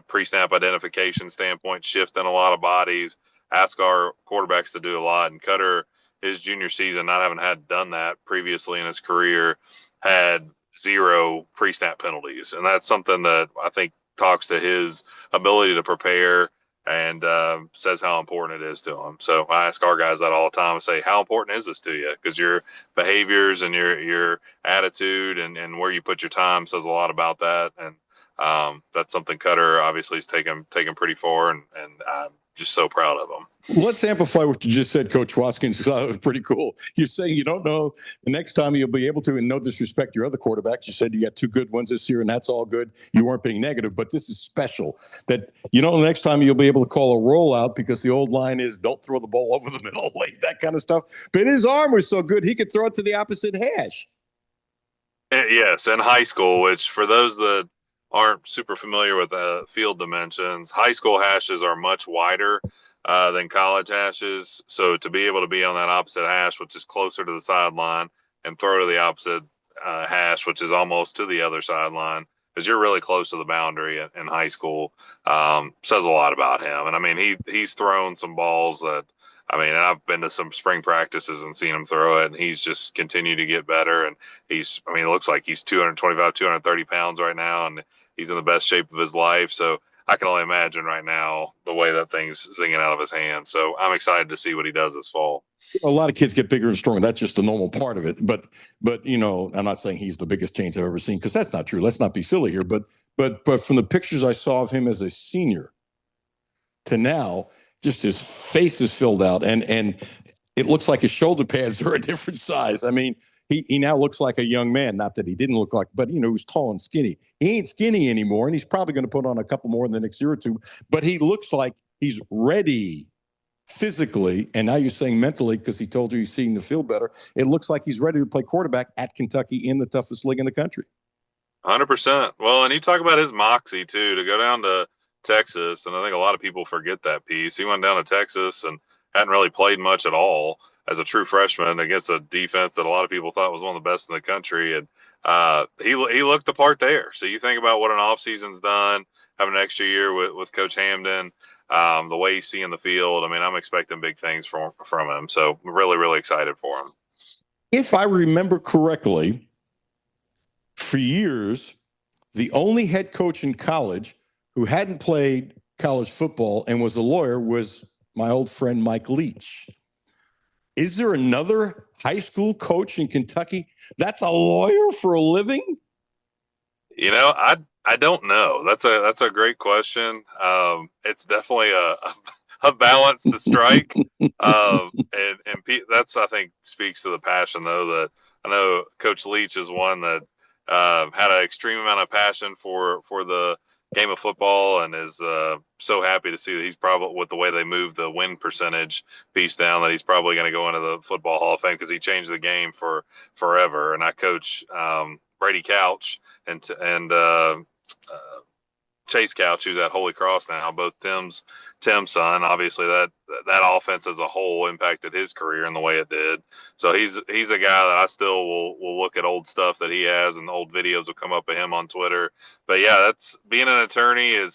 Speaker 16: pre-snap identification standpoint, shifting a lot of bodies, ask our quarterbacks to do a lot. And Cutter, his junior season, not having had done that previously in his career, had 0 pre-snap penalties. And that's something that I think talks to his ability to prepare, and says how important it is to him. So I ask our guys that all the time. I say, how important is this to you? Because your behaviors and your attitude and where you put your time says a lot about that. And that's something Cutter obviously is taken pretty far, and I'm just so proud of him.
Speaker 4: Let's amplify what you just said, Coach Watkins. That was pretty cool. You're saying you don't know the next time you'll be able to, and no disrespect to your other quarterbacks. You said you got 2 good ones this year, and that's all good. You weren't being negative, but this is special. That the next time you'll be able to call a rollout because the old line is don't throw the ball over the middle, like that kind of stuff. But his arm was so good, he could throw it to the opposite hash.
Speaker 16: Yes, in high school, which for those that aren't super familiar with field dimensions, high school hashes are much wider than college hashes. So to be able to be on that opposite hash, which is closer to the sideline, and throw to the opposite hash, which is almost to the other sideline, because you're really close to the boundary in high school, says a lot about him. And I mean, he's thrown some balls that, I mean, I've been to some spring practices and seen him throw it, and he's just continued to get better. And it looks like he's 225, 230 pounds right now, and he's in the best shape of his life. So I can only imagine right now the way that thing's zinging out of his hands. So I'm excited to see what he does this fall.
Speaker 4: A lot of kids get bigger and stronger. That's just the normal part of it. But I'm not saying he's the biggest change I've ever seen, because that's not true. Let's not be silly here. But from the pictures I saw of him as a senior to now, just his face is filled out, and it looks like his shoulder pads are a different size. I mean, he now looks like a young man. Not that he didn't look like, but he was tall and skinny. He ain't skinny anymore, and he's probably going to put on a couple more in the next year or two. But he looks like he's ready physically, and now you're saying mentally, because he told you he's seeing the field better. It looks like he's ready to play quarterback at Kentucky in the toughest league in the country.
Speaker 16: 100%. Well, and you talk about his moxie too, to go down to Texas, and I think a lot of people forget that piece. He went down to Texas and hadn't really played much at all as a true freshman against a defense that a lot of people thought was one of the best in the country, and he looked the part there. So you think about what an offseason's done, having an extra year with Coach Hamden, the way he's seeing the field. I mean, I'm expecting big things from him. So I'm really, really excited for him.
Speaker 4: If I remember correctly, for years, the only head coach in college who hadn't played college football and was a lawyer was my old friend Mike Leach. Is there another high school coach in Kentucky that's a lawyer for a living?
Speaker 16: I don't know. That's a great question. It's definitely a balance to strike. And that's, I think, speaks to the passion, though, that I know Coach Leach is one that had an extreme amount of passion for the game of football, and is so happy to see that he's probably, with the way they moved the win percentage piece down, that he's probably going to go into the Football Hall of Fame, because he changed the game for forever. And I coach Brady Couch and Chase Couch, who's at Holy Cross now, both Tim's son. Obviously, that offense as a whole impacted his career in the way it did. So he's a guy that I still will look at old stuff that he has, and old videos will come up of him on Twitter. But yeah, that's being an attorney it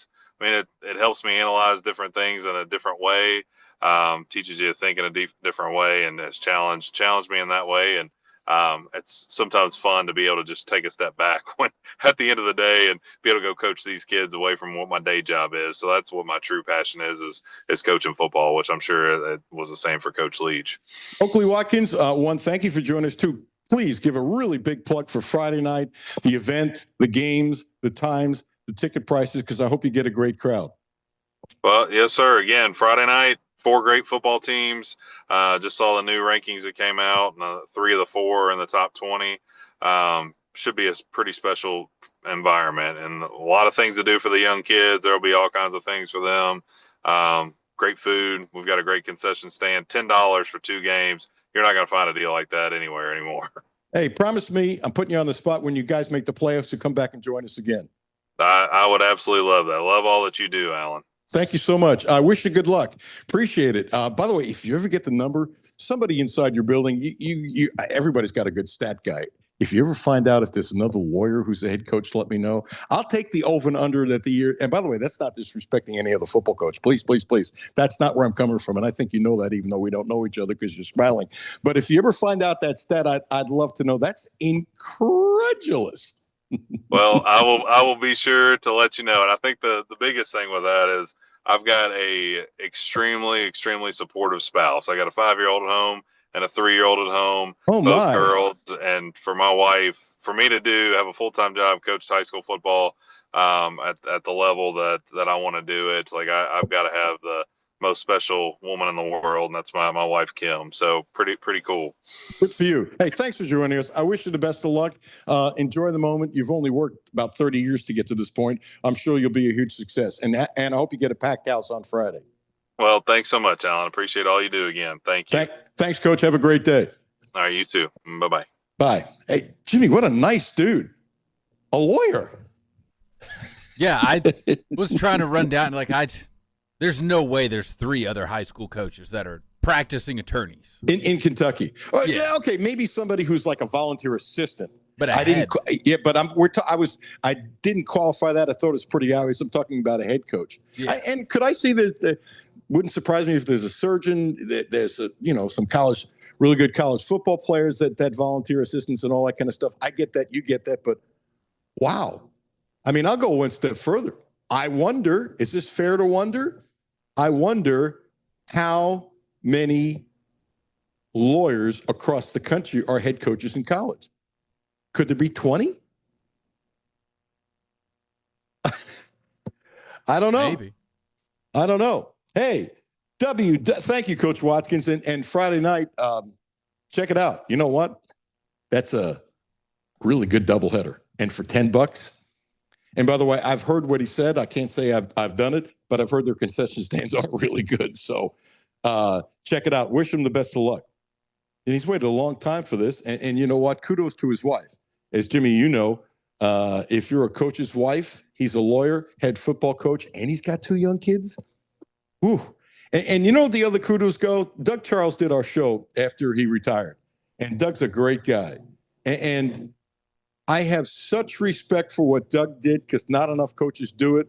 Speaker 16: helps me analyze different things in a different way. Teaches you to think in a different way, and has challenged me in that way. And it's sometimes fun to be able to just take a step back when at the end of the day, and be able to go coach these kids away from what my day job is. So that's what my true passion is coaching football, which I'm sure it was the same for Coach Leach.
Speaker 4: Oakley Watkins, thank you for joining us too. Please give a really big plug for Friday night, the event, the games, the times, the ticket prices, because I hope you get a great crowd.
Speaker 16: Well, yes, sir. Again, Friday night, 4 great football teams. Just saw the new rankings that came out, and 3 of the 4 are in the top 20. Should be a pretty special environment, and a lot of things to do for the young kids. There will be all kinds of things for them. Great food. We've got a great concession stand. $10 for 2 games. You're not going to find a deal like that anywhere anymore.
Speaker 4: Hey, promise me, I'm putting you on the spot, when you guys make the playoffs, to come back and join us again.
Speaker 16: I would absolutely love that. Love all that you do, Alan.
Speaker 4: Thank you so much. I wish you good luck. Appreciate it. By the way, if you ever get the number, somebody inside your building, you everybody's got a good stat guy. If you ever find out if there's another lawyer who's the head coach, let me know. I'll take the over and under that the year. And by the way, that's not disrespecting any other football coach. Please, please, please. That's not where I'm coming from. And I think you know that, even though we don't know each other, because you're smiling. But if you ever find out that stat, I'd love to know. That's incredulous.
Speaker 16: Well, I will be sure to let you know. And I think the biggest thing with that is I've got a extremely supportive spouse. I got a 5-year-old at home and a 3-year-old at home,
Speaker 4: Oh,
Speaker 16: both
Speaker 4: my.
Speaker 16: girls. And for my wife, for me to have a full-time job, coach high school football at the level that I want to do it, like I've got to have the most special woman in the world, and that's my wife Kim. So pretty cool.
Speaker 4: Good for you. Hey, thanks for joining us. I wish you the best of luck. Enjoy the moment. You've only worked about 30 years to get to this point. I'm sure you'll be a huge success. And I hope you get a packed house on Friday.
Speaker 16: Well, thanks so much, Alan. Appreciate all you do again. Thank you.
Speaker 4: Thanks, Coach. Have a great day.
Speaker 16: All right, you too. Bye-bye.
Speaker 4: Bye. Hey, Jimmy, what a nice dude. A lawyer.
Speaker 5: Yeah, I was trying to run down, there's no way there's 3 other high school coaches that are practicing attorneys
Speaker 4: in Kentucky.
Speaker 5: Yeah.
Speaker 4: Okay, maybe somebody who's like a volunteer assistant.
Speaker 5: But
Speaker 4: I didn't. Yeah, but I didn't qualify that. I thought it was pretty obvious. I'm talking about a head coach.
Speaker 5: Yeah.
Speaker 4: And could I see that? Wouldn't surprise me if there's a surgeon. There's some really good college football players that volunteer assistants and all that kind of stuff. I get that. You get that. But wow, I mean, I'll go one step further. I wonder, is this fair to wonder? I wonder how many lawyers across the country are head coaches in college. Could there be 20? I don't know.
Speaker 5: Maybe.
Speaker 4: I don't know. Hey, thank you, Coach Watkins. And Friday night, check it out. You know what? That's a really good doubleheader. And for $10. And by the way, I've heard what he said. I can't say I've done it, but I've heard their concession stands are really good. So check it out. Wish him the best of luck. And he's waited a long time for this. And you know what? Kudos to his wife. As Jimmy, you know, if you're a coach's wife, he's a lawyer, head football coach, and he's got 2 young kids. Whew. And you know the other kudos go? Doug Charles did our show after he retired. And Doug's a great guy. And I have such respect for what Doug did, because not enough coaches do it,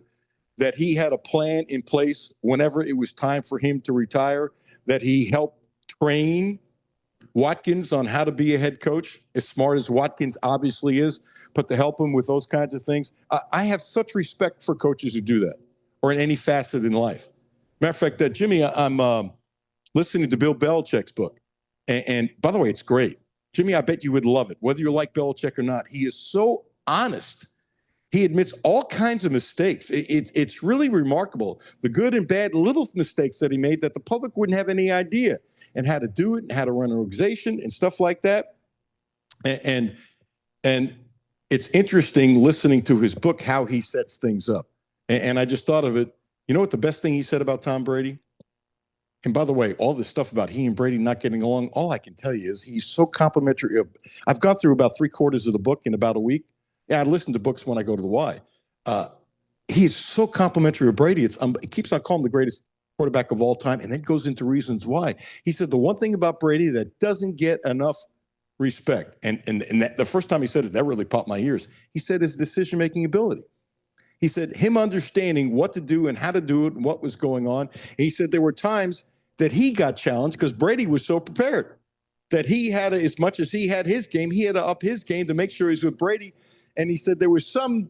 Speaker 4: that he had a plan in place whenever it was time for him to retire, that he helped train Watkins on how to be a head coach, as smart as Watkins obviously is, but to help him with those kinds of things. I have such respect for coaches who do that, or in any facet in life. Matter of fact, Jimmy, I'm listening to Bill Belichick's book. And by the way, it's great. Jimmy, I bet you would love it, whether you like Belichick or not. He is so honest. He admits all kinds of mistakes. It's really remarkable, the good and bad little mistakes that he made that the public wouldn't have any idea, and how to do it and how to run an organization and stuff like that. And it's interesting listening to his book, how he sets things up. And I just thought of it. You know what the best thing he said about Tom Brady? And by the way, all this stuff about he and Brady not getting along, all I can tell you is he's so complimentary. I've gone through about 3/4 of the book in about a week. Yeah, I listen to books when I go to the Y. He's so complimentary of Brady. It keeps on calling him the greatest quarterback of all time, and then goes into reasons why. He said the one thing about Brady that doesn't get enough respect, and the first time he said it, that really popped my ears. He said his decision-making ability. He said him understanding what to do and how to do it and what was going on. And he said there were times that he got challenged because Brady was so prepared that he had, as much as he had his game, he had to up his game to make sure he's with Brady. And he said there was some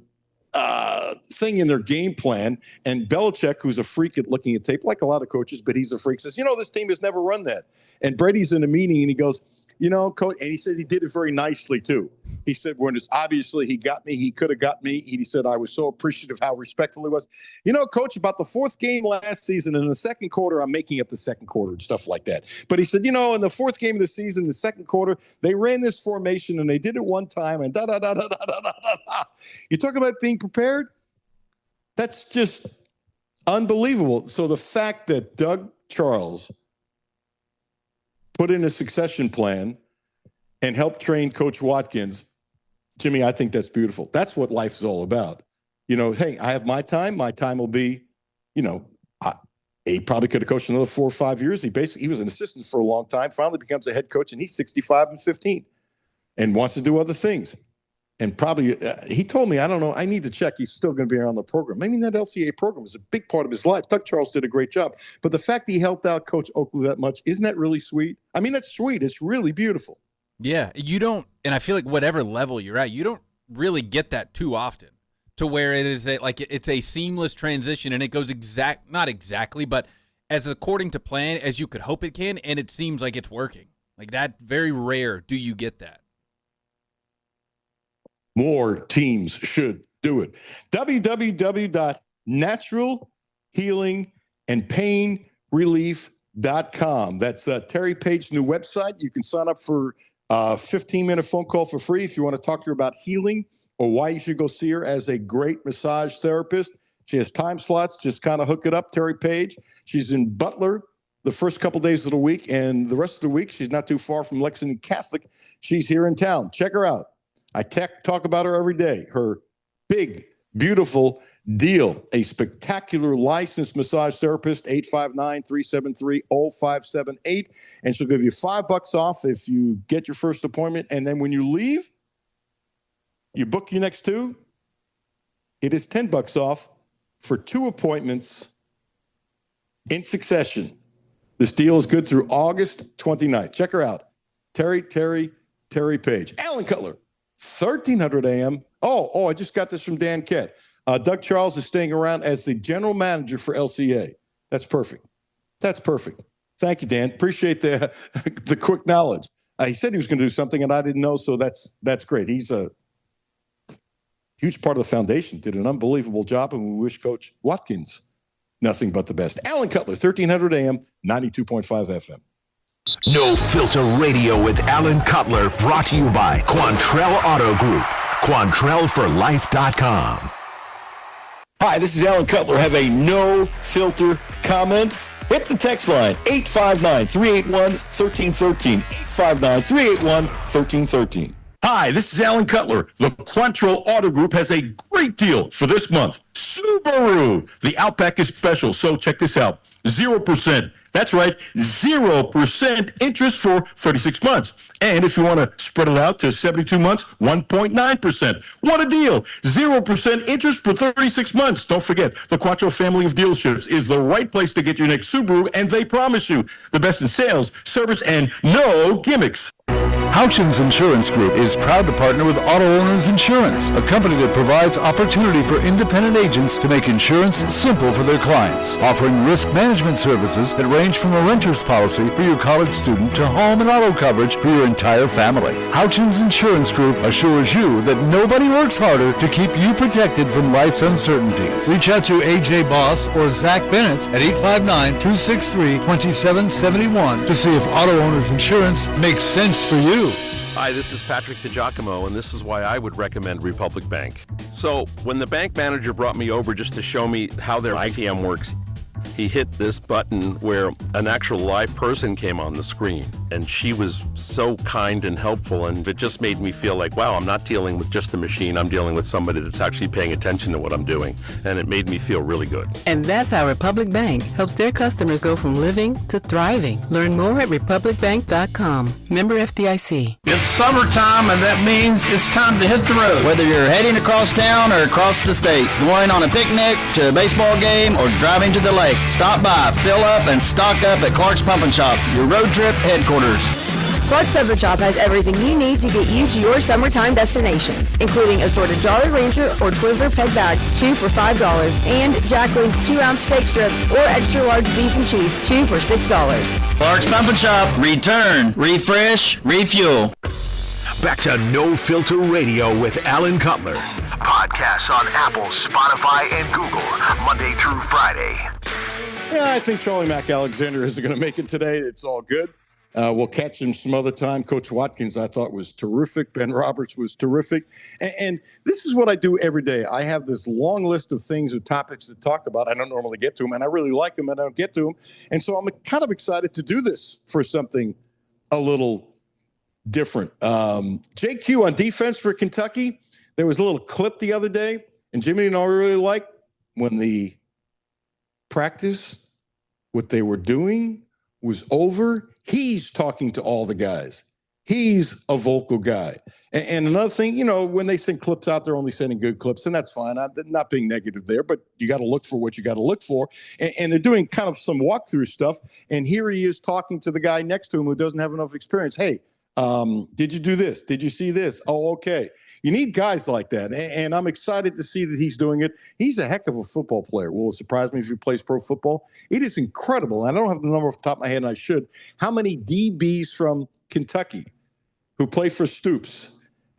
Speaker 4: thing in their game plan. And Belichick, who's a freak at looking at tape, like a lot of coaches, but he's a freak, says, this team has never run that. And Brady's in a meeting and he goes, coach, and he said he did it very nicely too. He said, when it's obviously he got me, he could have got me. He said, I was so appreciative how respectful he was. Coach, about the 4th game last season, in the second quarter, I'm making up the second quarter and stuff like that. But he said, in the 4th game of the season, the second quarter, they ran this formation and they did it one time and da-da-da-da-da-da-da-da. You're talking about being prepared? That's just unbelievable. So the fact that Doug Charles put in a succession plan and helped train Coach Watkins, Jimmy, I think that's beautiful. That's what life is all about. Hey, I have my time. My time will be, he probably could have coached another 4 or 5 years. He was an assistant for a long time, finally becomes a head coach, and he's 65 and 15 and wants to do other things. And probably, he told me, I don't know, I need to check. He's still going to be around the program. Maybe that LCA program is a big part of his life. Doug Charles did a great job. But the fact that he helped out Coach Oakley that much, isn't that really sweet? I mean, that's sweet. It's really beautiful.
Speaker 5: Yeah, you don't, and I feel like whatever level you're at, you don't really get that too often. to where it is it's a seamless transition, and it goes not exactly, but as according to plan as you could hope it can, and it seems like it's working. Like that, very rare do you get that.
Speaker 4: More teams should do it. www.naturalhealingandpainrelief.com. That's Terry Page's new website. You can sign up for a 15-minute phone call for free if you want to talk to her about healing or why you should go see her as a great massage therapist. She has time slots. Just kind of hook it up, Terry Page. She's in Butler the first couple days of the week, and the rest of the week, she's not too far from Lexington Catholic. She's here in town. Check her out. I talk about her every day. Her big, beautiful deal. A spectacular licensed massage therapist, 859-373-0578. And she'll give you $5 off if you get your first appointment. And then when you leave, you book your next two, it is $10 off for 2 appointments in succession. This deal is good through August 29th. Check her out. Terry Page. Alan Cutler, 1300 AM. Oh, I just got this from Dan Kett. Doug Charles is staying around as the general manager for LCA. That's perfect. Thank you, Dan. Appreciate the quick knowledge. He said he was going to do something, and I didn't know, so that's great. He's a huge part of the foundation. Did an unbelievable job, and we wish Coach Watkins nothing but the best. Alan Cutler, 1300 AM, 92.5 FM.
Speaker 3: No Filter Radio with Alan Cutler, brought to you by Quantrell Auto Group. QuantrellForLife.com.
Speaker 6: Hi, this is Alan Cutler. Have a no filter comment? Hit the text line, 859-381-1313. 859-381-1313. Hi, this is Alan Cutler. The Quantrell Auto Group has a great deal for this month. Subaru. The Outback is special, so check this out. 0%. That's right, 0% interest for 36 months. And if you want to spread it out to 72 months, 1.9%. What a deal. 0% interest for 36 months. Don't forget, the Quattro family of dealerships is the right place to get your next Subaru, and they promise you the best in sales, service, and no gimmicks.
Speaker 7: Houchins Insurance Group is proud to partner with Auto Owners Insurance, a company that provides opportunity for independent agents to make insurance simple for their clients, offering risk management services that range from a renter's policy for your college student to home and auto coverage for your entire family. Houchins Insurance Group assures you that nobody works harder to keep you protected from life's uncertainties.
Speaker 13: Reach out to AJ Boss or Zach Bennett at 859-263-2771 to see if Auto Owners Insurance makes sense for you.
Speaker 8: Hi, this is Patrick DiGiacomo, and this is why I would recommend Republic Bank. So, when the bank manager brought me over just to show me how their ITM works, he hit this button where an actual live person came on the screen, and she was so kind and helpful, and it just made me feel like, wow, I'm not dealing with just a machine, I'm dealing with somebody that's actually paying attention to what I'm doing, and it made me feel really good.
Speaker 9: And that's how Republic Bank helps their customers go from living to thriving. Learn more at republicbank.com. Member FDIC.
Speaker 10: It's summertime, and that means it's time to hit the road. Whether you're heading across town or across the state, going on a picnic, to a baseball game, or driving to the lake, stop by, fill up, and stock up at Clark's Pump and Shop, your road trip headquarters.
Speaker 11: Clark's Pump Shop has everything you need to get you to your summertime destination, including assorted Jolly Rancher or Twizzler peg bags, 2 for $5, and Jack Link's 2-ounce steak strip or extra large beef and cheese, 2 for $6.
Speaker 10: Clark's Pump and Shop, return, refresh, refuel.
Speaker 3: Back to No Filter Radio with Alan Cutler. Podcasts on Apple, Spotify, and Google, Monday through Friday.
Speaker 4: Yeah, I think Charlie McAlexander isn't going to make it today. It's all good. We'll catch him some other time. Coach Watkins, I thought, was terrific. Ben Roberts was terrific. And this is what I do every day. I have this long list of things or topics to talk about. I don't normally get to them, and I really like them, and I don't get to them. And so I'm kind of excited to do this for something a little different. JQ on defense for Kentucky. There was a little clip the other day, and Jimmy and I really like when the practice, what they were doing was over. He's talking to all the guys. He's a vocal guy. And another thing, you know, when they send clips out, they're only sending good clips, and that's fine. I'm not being negative there, but you got to look for what you got to look for. And they're doing kind of some walkthrough stuff. And here he is talking to the guy next to him who doesn't have enough experience. Hey, Did you do this? Did you see this? Oh, okay. You need guys like that. And I'm excited to see that he's doing it. He's a heck of a football player. Will it surprise me if he plays pro football? It is incredible. I don't have the number off the top of my head, and I should. How many DBs from Kentucky who play for Stoops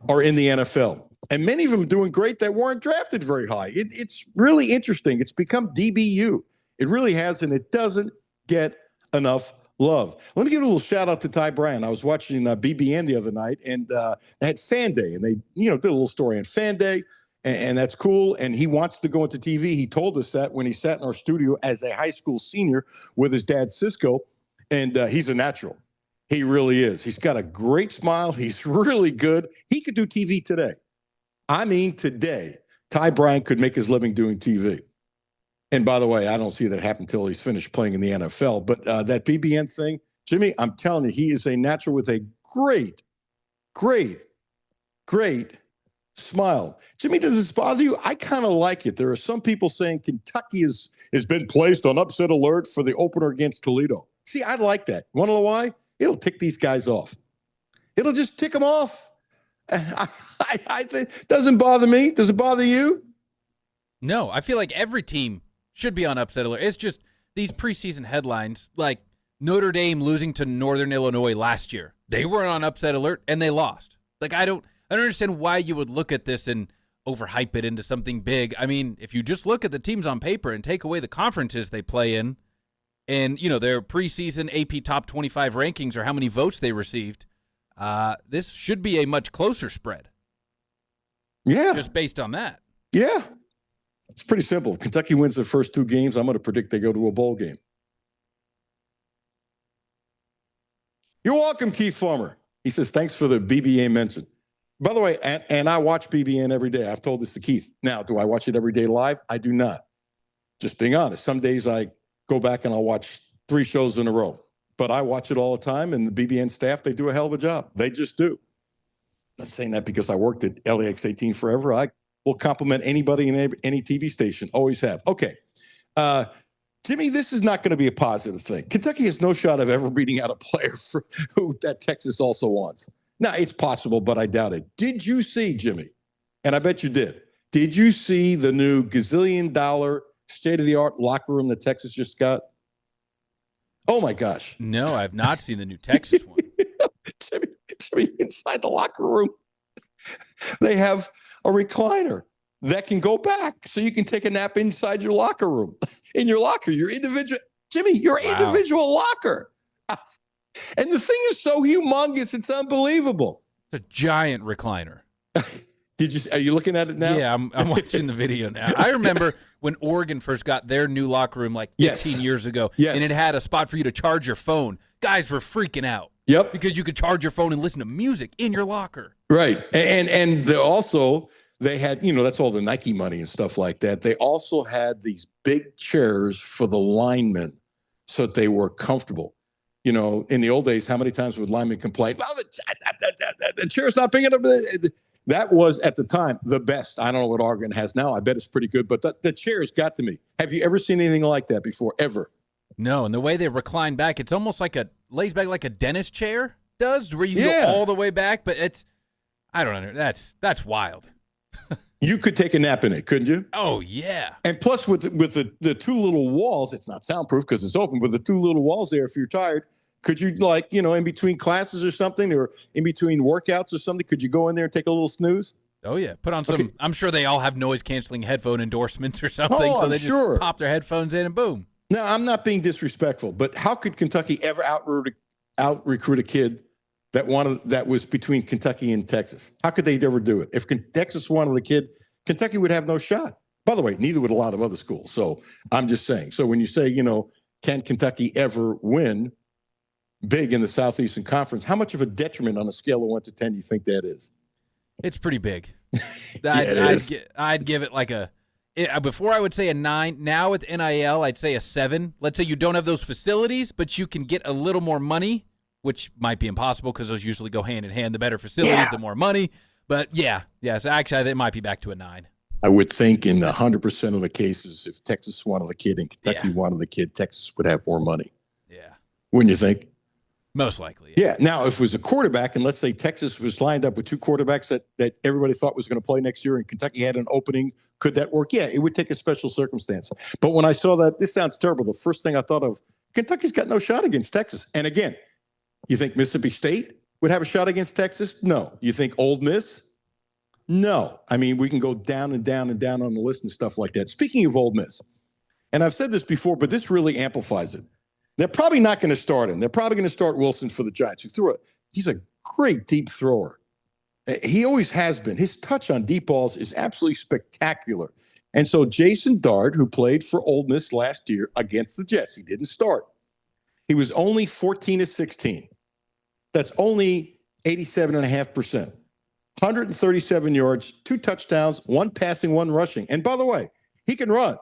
Speaker 4: are in the NFL? And many of them doing great that weren't drafted very high. It's really interesting. It's become DBU. It really has, and it doesn't get enough love. Let me give a little shout out to Ty Bryant. I was watching BBN the other night, and they had Fan Day, and they did a little story on Fan Day, and that's cool. And he wants to go into TV. He told us that when he sat in our studio as a high school senior with his dad Cisco, and he's a natural. He really is. He's got a great smile. He's really good. He could do TV today. I mean, today, Ty Bryant could make his living doing TV. And by the way, I don't see that happen until he's finished playing in the NFL. But that BBN thing, Jimmy, I'm telling you, he is a natural with a great, great, great smile. Jimmy, does this bother you? I kind of like it. There are some people saying Kentucky has been placed on upset alert for the opener against Toledo. See, I like that. You want to know why? It'll tick these guys off. It'll just tick them off. I think doesn't bother me. Does it bother you?
Speaker 5: No, I feel like every team should be on upset alert. It's just these preseason headlines, like Notre Dame losing to Northern Illinois last year. They were on upset alert and they lost. Like I don't understand why you would look at this and overhype it into something big. I mean, if you just look at the teams on paper and take away the conferences they play in, and their preseason AP top 25 rankings or how many votes they received. This should be a much closer spread.
Speaker 4: Yeah.
Speaker 5: Just based on that.
Speaker 4: Yeah. It's pretty simple. If Kentucky wins their first 2 games, I'm going to predict they go to a bowl game. You're welcome, Keith Farmer. He says, thanks for the BBN mention. By the way, and I watch BBN every day. I've told this to Keith. Now, do I watch it every day live? I do not. Just being honest. Some days I go back and I'll watch 3 shows in a row. But I watch it all the time, and the BBN staff, they do a hell of a job. They just do. I'm not saying that because I worked at LAX 18 forever. I will compliment anybody in any TV station. Always have. Okay. Jimmy, this is not going to be a positive thing. Kentucky has no shot of ever beating out a player for who that Texas also wants. Now, it's possible, but I doubt it. Did you see, Jimmy, and I bet you did you see the new gazillion-dollar state-of-the-art locker room that Texas just got? Oh, my gosh.
Speaker 5: No, I've not seen the new Texas one.
Speaker 4: Jimmy, inside the locker room, they have a recliner that can go back so you can take a nap inside your locker room. In your locker, your individual. Jimmy, your individual locker. And the thing is so humongous, it's unbelievable.
Speaker 5: It's a giant recliner.
Speaker 4: Are you looking at it now?
Speaker 5: Yeah, I'm watching the video now. I remember when Oregon first got their new locker room like 15 years ago, and it had a spot for you to charge your phone. Guys were freaking out.
Speaker 4: Yep.
Speaker 5: Because you could charge your phone and listen to music in your locker.
Speaker 4: Right. And they had, that's all the Nike money and stuff like that. They also had these big chairs for the linemen so that they were comfortable. In the old days, how many times would linemen complain? Well, the chair's not big enough. That was, at the time, the best. I don't know what Oregon has now. I bet it's pretty good. But the chairs got to me. Have you ever seen anything like that before, ever?
Speaker 5: No, and the way they recline back, it's almost like lays back like a dentist chair does, where you can go all the way back. But I don't know. That's wild.
Speaker 4: You could take a nap in it, couldn't you?
Speaker 5: Oh, yeah.
Speaker 4: And plus, with the 2 little walls, it's not soundproof because it's open, but the 2 little walls there, if you're tired, could you, in between classes or something, or in between workouts or something, could you go in there and take a little snooze?
Speaker 5: Oh, yeah. Put on some, okay. I'm sure they all have noise-canceling headphone endorsements or something, so they just pop their headphones in and boom.
Speaker 4: Now, I'm not being disrespectful, but how could Kentucky ever out-recruit a kid that was between Kentucky and Texas? How could they ever do it? If Texas wanted the kid, Kentucky would have no shot. By the way, neither would a lot of other schools. So I'm just saying. So when you say, can Kentucky ever win big in the Southeastern Conference, how much of a detriment on a scale of 1 to 10 do you think that is?
Speaker 5: It's pretty big.
Speaker 4: It
Speaker 5: I'd give it like before I would say a 9. Now with NIL, I'd say a 7. Let's say you don't have those facilities, but you can get a little more money, which might be impossible because those usually go hand in hand. The better facilities, the more money. But yes, actually, it might be back to a 9.
Speaker 4: I would think in 100% of the cases, if Texas wanted the kid and Kentucky wanted the kid, Texas would have more money.
Speaker 5: Yeah.
Speaker 4: Wouldn't you think?
Speaker 5: Most likely.
Speaker 4: Yeah. Now, if it was a quarterback, and let's say Texas was lined up with two quarterbacks that everybody thought was going to play next year, and Kentucky had an opening, could that work? Yeah, it would take a special circumstance. But when I saw that, this sounds terrible. The first thing I thought of, Kentucky's got no shot against Texas. And again, you think Mississippi State would have a shot against Texas? No. You think Ole Miss? No. I mean, we can go down and down and down on the list and stuff like that. Speaking of Ole Miss, and I've said this before, but this really amplifies it. They're probably not going to start him. They're probably going to start Wilson for the Giants. He's a great deep thrower. He always has been. His touch on deep balls is absolutely spectacular. And so Jason Dart, who played for Ole Miss last year against the Jets, he didn't start. He was only 14 of 16. That's only 87.5%. 137 yards, 2 touchdowns, 1 passing, 1 rushing. And by the way, he can run.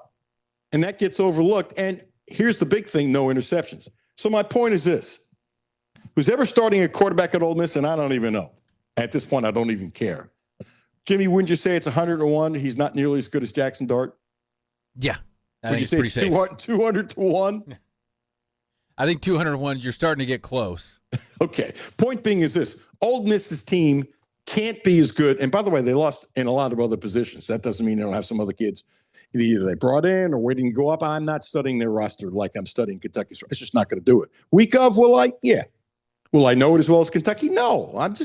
Speaker 4: And that gets overlooked. And here's the big thing, no interceptions. So my point is this. Who's ever starting a quarterback at Ole Miss, and I don't even know. At this point, I don't even care. Jimmy, wouldn't you say it's 101? He's not nearly as good as Jackson Dart?
Speaker 5: Yeah.
Speaker 4: Would you say it's 200 to 1?
Speaker 5: I think 201, you're starting to get close.
Speaker 4: Okay. Point being is this. Ole Miss's team can't be as good. And by the way, they lost in a lot of other positions. That doesn't mean they don't have some other kids either they brought in or waiting to go up. I'm not studying their roster like I'm studying Kentucky's. It's just not going to do it. Week of, will I? Yeah. Will I know it as well as Kentucky? No. I'm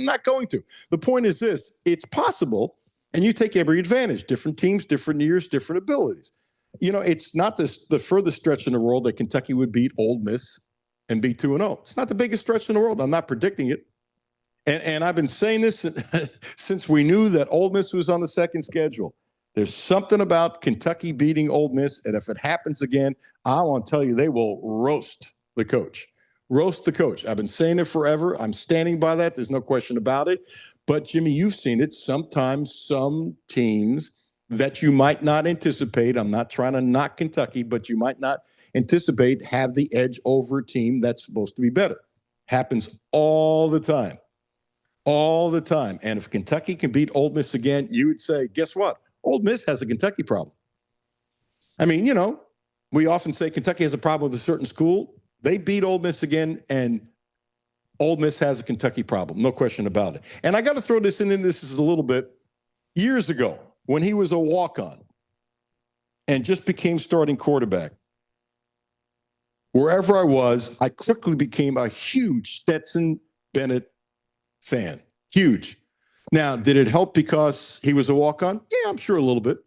Speaker 4: not going to. The point is this. It's possible, and you take every advantage. Different teams, different years, different abilities. You know, it's not the furthest stretch in the world that Kentucky would beat Ole Miss and be 2-0. It's not the biggest stretch in the world. I'm not predicting it. And I've been saying this since we knew that Ole Miss was on the second schedule. There's something about Kentucky beating Ole Miss, and if it happens again, I want to tell you they will roast the coach. Roast the coach. I've been saying it forever. I'm standing by that. There's no question about it. But, Jimmy, you've seen it. Sometimes some teams that you might not anticipate, I'm not trying to knock Kentucky, but you might not anticipate have the edge over a team that's supposed to be better. Happens all the time. All the time. And if Kentucky can beat Ole Miss again, you would say, guess what? Ole Miss has a Kentucky problem. I mean, you know, we often say Kentucky has a problem with a certain school. They beat Ole Miss again, and Ole Miss has a Kentucky problem. No question about it. And I got to throw this in, this is a little bit. Years ago, when he was a walk-on and just became starting quarterback, wherever I was, I quickly became a huge Stetson Bennett fan. Huge. Now, did it help because he was a walk-on? Yeah, I'm sure a little bit.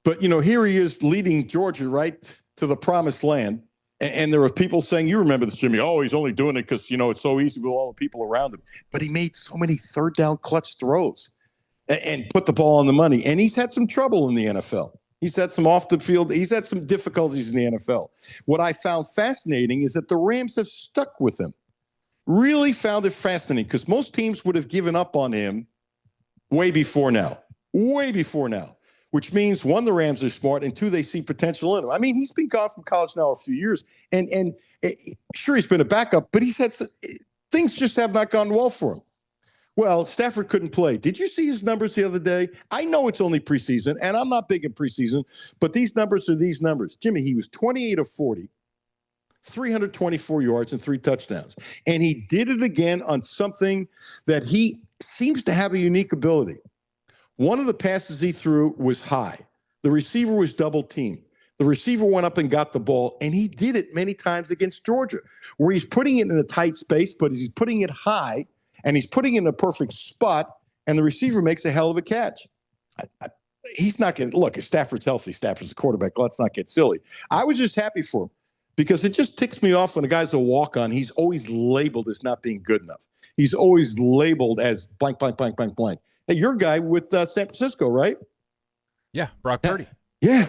Speaker 4: But, you know, here he is leading Georgia right to the promised land. And there were people saying, you remember this, Jimmy, oh, he's only doing it because, you know, it's so easy with all the people around him. But he made so many third down clutch throws and put the ball on the money. And he's had some trouble in the NFL. He's had some off the field. He's had some difficulties in the NFL. What I found fascinating is that the Rams have stuck with him. Really found it fascinating because most teams would have given up on him way before now, which means, one, the Rams are smart, and 2, they see potential in him. I mean, he's been gone from college now a few years, and sure, he's been a backup, but he's had things just have not gone well for him. Well, Stafford couldn't play. Did you see his numbers the other day? I know it's only preseason, and I'm not big in preseason, but these numbers are these numbers. Jimmy, he was 28 of 40. 324 yards and 3 touchdowns. And he did it again on something that he seems to have a unique ability. One of the passes he threw was high. The receiver was double teamed. The receiver went up and got the ball, and he did it many times against Georgia, where he's putting it in a tight space, but he's putting it high, and he's putting it in a perfect spot, and the receiver makes a hell of a catch. He's not going to – look, if Stafford's healthy, Stafford's a quarterback. Let's not get silly. I was just happy for him. Because it just ticks me off when a guy's a walk-on. He's always labeled as not being good enough. He's always labeled as blank, blank, blank, blank, blank. Hey, you're a guy with San Francisco, right?
Speaker 5: Yeah, Brock Purdy.
Speaker 4: Yeah.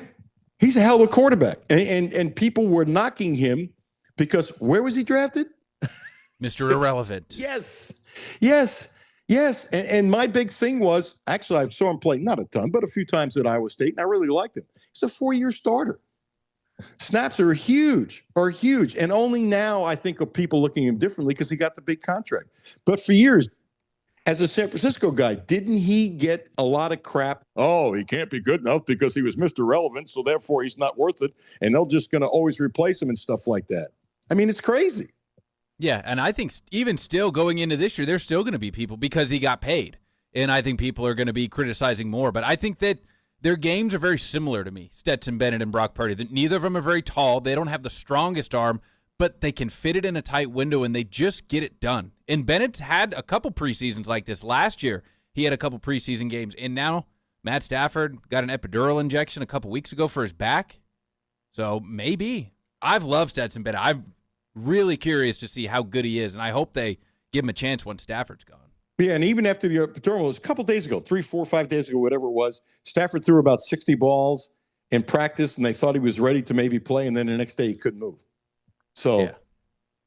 Speaker 4: He's a hell of a quarterback. And people were knocking him because where was he drafted?
Speaker 5: Mr. Irrelevant.
Speaker 4: Yes. And my big thing was, actually, I saw him play not a ton, but a few times at Iowa State, and I really liked him. He's a 4-year starter. Snaps are huge. And only now I think of people looking at him differently because he got the big contract. But for years, as a San Francisco guy, didn't he get a lot of crap? Oh, he can't be good enough because he was Mr. Relevant, so therefore he's not worth it. And they're just going to always replace him and stuff like that. I mean, it's crazy.
Speaker 5: Yeah, and I think even still going into this year, there's still going to be people because he got paid. And I think people are going to be criticizing more. But I think that their games are very similar to me, Stetson Bennett and Brock Purdy. Neither of them are very tall. They don't have the strongest arm, but they can fit it in a tight window, and they just get it done. And Bennett's had a couple preseasons like this. Last year, he had a couple preseason games. And now Matt Stafford got an epidural injection a couple weeks ago for his back. So maybe. I've loved Stetson Bennett. I'm really curious to see how good he is, and I hope they give him a chance once Stafford's gone.
Speaker 4: Yeah, and even after the epidural, it was a couple days ago, 3, 4, 5 days ago, whatever it was, Stafford threw about 60 balls in practice, and they thought he was ready to maybe play, and then the next day he couldn't move. So,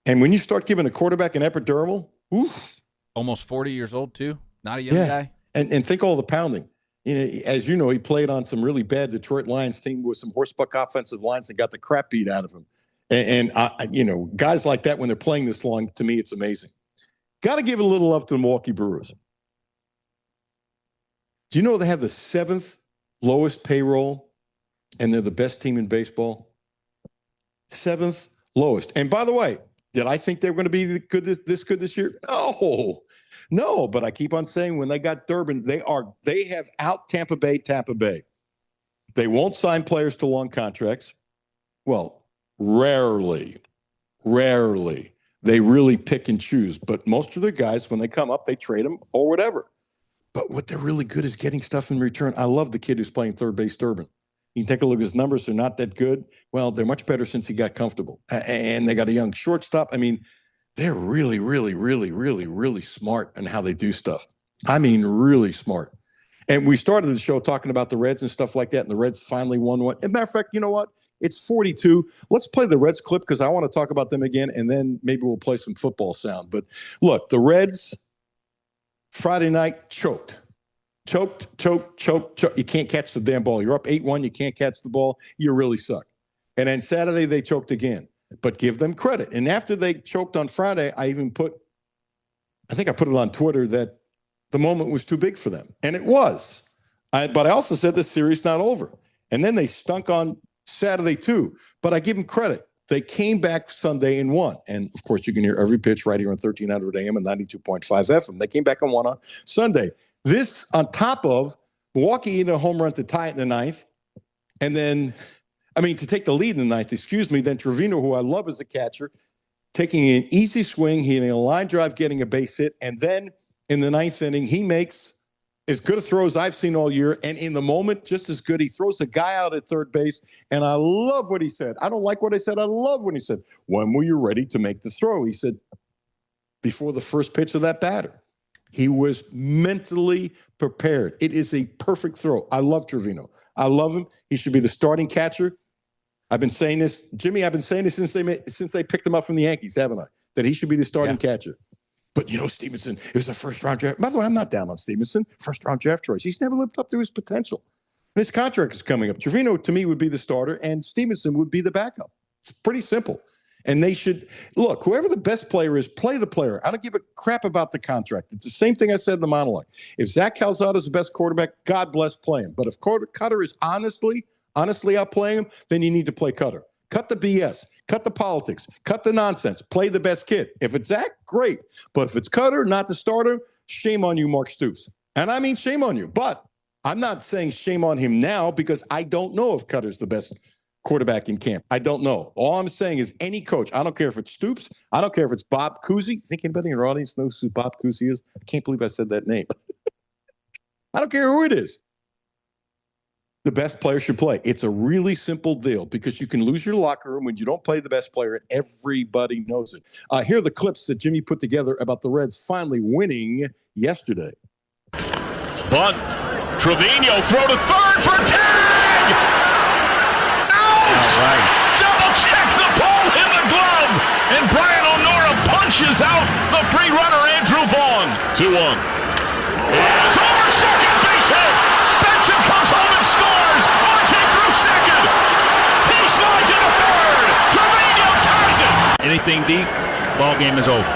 Speaker 4: and when you start giving a quarterback an epidural, oof.
Speaker 5: Almost 40 years old, too. Not a young guy.
Speaker 4: And think all the pounding. You know, as you know, he played on some really bad Detroit Lions team with some horsebuck offensive lines and got the crap beat out of him. And you know, guys like that, when they're playing this long, to me, it's amazing. Got to give a little love to the Milwaukee Brewers. Do you know they have the 7th lowest payroll, and they're the best team in baseball? 7th lowest. And by the way, did I think they were going to be this good this year? No. But I keep on saying when they got Durbin, they have out Tampa Bay. They won't sign players to long contracts. Well, rarely. They really pick and choose. But most of their guys, when they come up, they trade them or whatever. But what they're really good is getting stuff in return. I love the kid who's playing third base, Durbin. You can take a look at his numbers. They're not that good. Well, they're much better since he got comfortable. And they got a young shortstop. I mean, they're really smart in how they do stuff. I mean, really smart. And we started the show talking about the Reds and stuff like that, and the Reds finally won one. As a matter of fact, you know what? It's 42. Let's play the Reds clip because I want to talk about them again, and then maybe we'll play some football sound. But look, the Reds, Friday night, choked. You can't catch the damn ball. You're up 8-1. You can't catch the ball. You really suck. And then Saturday, they choked again. But give them credit. And after they choked on Friday, I put it on Twitter that the moment was too big for them. And it was. But I also said the series not over. And then they stunk on Saturday too. But I give them credit. They came back Sunday and won. And, of course, you can hear every pitch right here on 1300 AM and 92.5 FM. They came back and won on Sunday. This on top of Milwaukee eating a home run to tie it in the ninth. And then, to take the lead in the ninth, then Trevino, who I love as a catcher, taking an easy swing, hitting a line drive, getting a base hit. And then in the ninth inning, he makes as good a throw as I've seen all year. And in the moment, just as good. He throws a guy out at third base. And I love what he said. I don't like what I said. I love when he said, when were you ready to make the throw? He said, before the first pitch of that batter. He was mentally prepared. It is a perfect throw. I love Trevino. I love him. He should be the starting catcher. I've been saying this, Jimmy, since they picked him up from the Yankees, haven't I? That he should be the starting catcher. But, Stevenson, it was a first-round draft. By the way, I'm not down on Stevenson. First-round draft choice. He's never lived up to his potential. And his contract is coming up. Trevino, to me, would be the starter, and Stevenson would be the backup. It's pretty simple. And they should, look, whoever the best player is, play the player. I don't give a crap about the contract. It's the same thing I said in the monologue. If Zach Calzada is the best quarterback, God bless, play him. But if Cutter is honestly outplaying him, then you need to play Cutter. Cut the BS. Cut the politics. Cut the nonsense. Play the best kid. If it's Zach, great. But if it's Cutter, not the starter, shame on you, Mark Stoops. And I mean shame on you. But I'm not saying shame on him now because I don't know if Cutter's the best quarterback in camp. I don't know. All I'm saying is any coach, I don't care if it's Stoops, I don't care if it's Bob Cousy. Think anybody in our audience knows who Bob Cousy is? I can't believe I said that name. I don't care who it is. The best player should play. It's a really simple deal because you can lose your locker room when you don't play the best player, and everybody knows it. Here are the clips that Jimmy put together about the Reds finally winning yesterday.
Speaker 2: Bunt. Trevino throw to third for a tag! Right. Double check the ball in the glove, and Brian O'Nora punches out the free runner Andrew Vaughn. 2-1. It's over second base hit. Benson comes home and scores. Marte through second. He slides into third. Trevino ties it. Anything deep, ball game is over.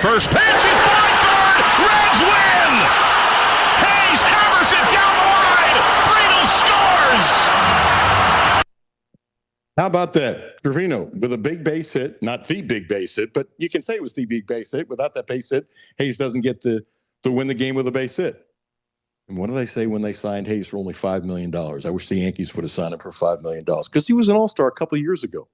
Speaker 2: First pitch is by third. Reds win. Hayes hammers it down the line. Friedel scores.
Speaker 4: How about that? Trevino with a big base hit, not the big base hit, but you can say it was the big base hit. Without that base hit, Hayes doesn't get to win the game with a base hit. And what did they say when they signed Hayes for only $5 million? I wish the Yankees would have signed him for $5 million because he was an all-star a couple of years ago.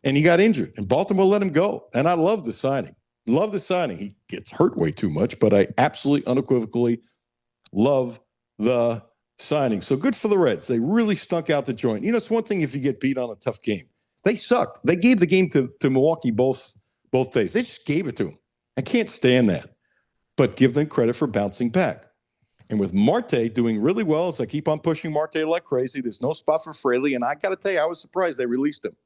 Speaker 4: And he got injured, and Baltimore let him go. And I love the signing. Love the signing. He gets hurt way too much, but I absolutely unequivocally love the signing. So good for the Reds. They really stunk out the joint. You know, it's one thing if you get beat on a tough game. They sucked. They gave the game to Milwaukee both days. They just gave it to them. I can't stand that. But give them credit for bouncing back. And with Marte doing really well, as I keep on pushing Marte like crazy, there's no spot for Fraley. And I got to tell you, I was surprised they released him.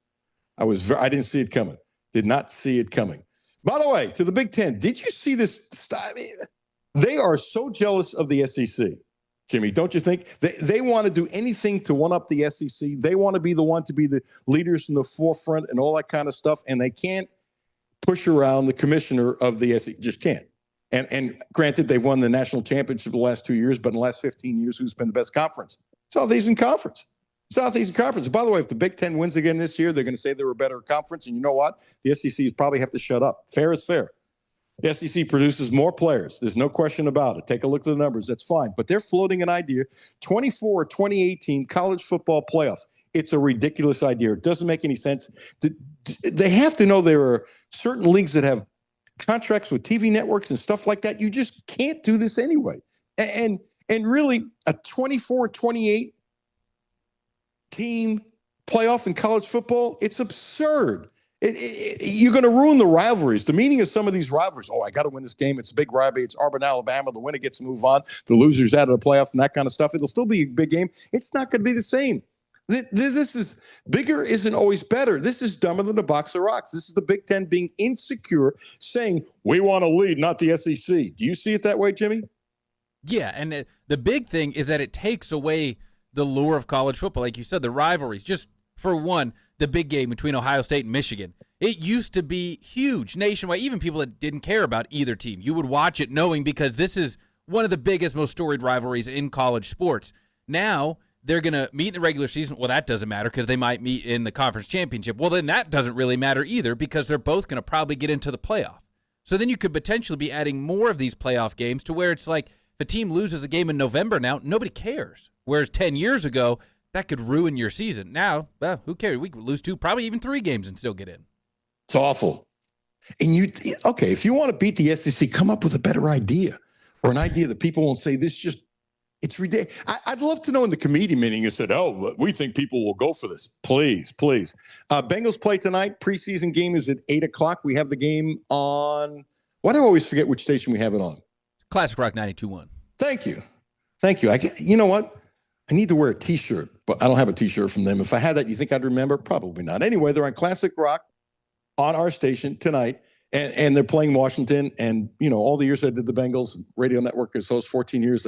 Speaker 4: I didn't see it coming. Did not see it coming. By the way, to the Big Ten, did you see this? I mean, they are so jealous of the SEC, Jimmy, don't you think? They want to do anything to one-up the SEC. They want to be the one to be the leaders in the forefront and all that kind of stuff, and they can't push around the commissioner of the SEC. Just can't. And granted, they've won the national championship the last 2 years, but in the last 15 years, who's been the best conference? Southeastern Conference. Southeastern Conference. By the way, if the Big Ten wins again this year, they're going to say they were a better conference. And you know what? The SEC probably have to shut up. Fair is fair. The SEC produces more players. There's no question about it. Take a look at the numbers. That's fine. But they're floating an idea, 24 2018 college football playoffs. It's a ridiculous idea. It doesn't make any sense. They have to know there are certain leagues that have contracts with TV networks and stuff like that. You just can't do this anyway. And really, a 24-28 team playoff in college football, it's absurd. You're going to ruin the rivalries. The meaning of some of these rivalries, I got to win this game. It's a big rivalry. It's Auburn, Alabama. The winner gets to move on. The loser's out of the playoffs and that kind of stuff. It'll still be a big game. It's not going to be the same. This is bigger isn't always better. This is dumber than a box of rocks. This is the Big Ten being insecure, saying we want to lead, not the SEC. Do you see it that way, Jimmy?
Speaker 5: Yeah, and the big thing is that it takes away the lure of college football. Like you said, the rivalries. Just for one, the big game between Ohio State and Michigan. It used to be huge nationwide. Even people that didn't care about either team, you would watch it knowing because this is one of the biggest, most storied rivalries in college sports. Now they're going to meet in the regular season. Well, that doesn't matter because they might meet in the conference championship. Well, then that doesn't really matter either because they're both going to probably get into the playoff. So then you could potentially be adding more of these playoff games to where it's like if a team loses a game in November now, nobody cares. Whereas 10 years ago, that could ruin your season. Now, well, who cares? We could lose 2, probably even 3 games and still get in.
Speaker 4: It's awful. And if you want to beat the SEC, come up with a better idea or an idea that people won't say it's ridiculous. I'd love to know in the committee meeting, you said, we think people will go for this. Please. Bengals play tonight. Preseason game is at 8 o'clock. We have the game on, why do I always forget which station we have it on?
Speaker 5: Classic Rock 92.1.
Speaker 4: Thank you. You know what? I need to wear a T-shirt, but I don't have a T-shirt from them. If I had that, you think I'd remember? Probably not. Anyway, they're on Classic Rock on our station tonight. And they're playing Washington. And, all the years I did the Bengals radio network as host, 14 years,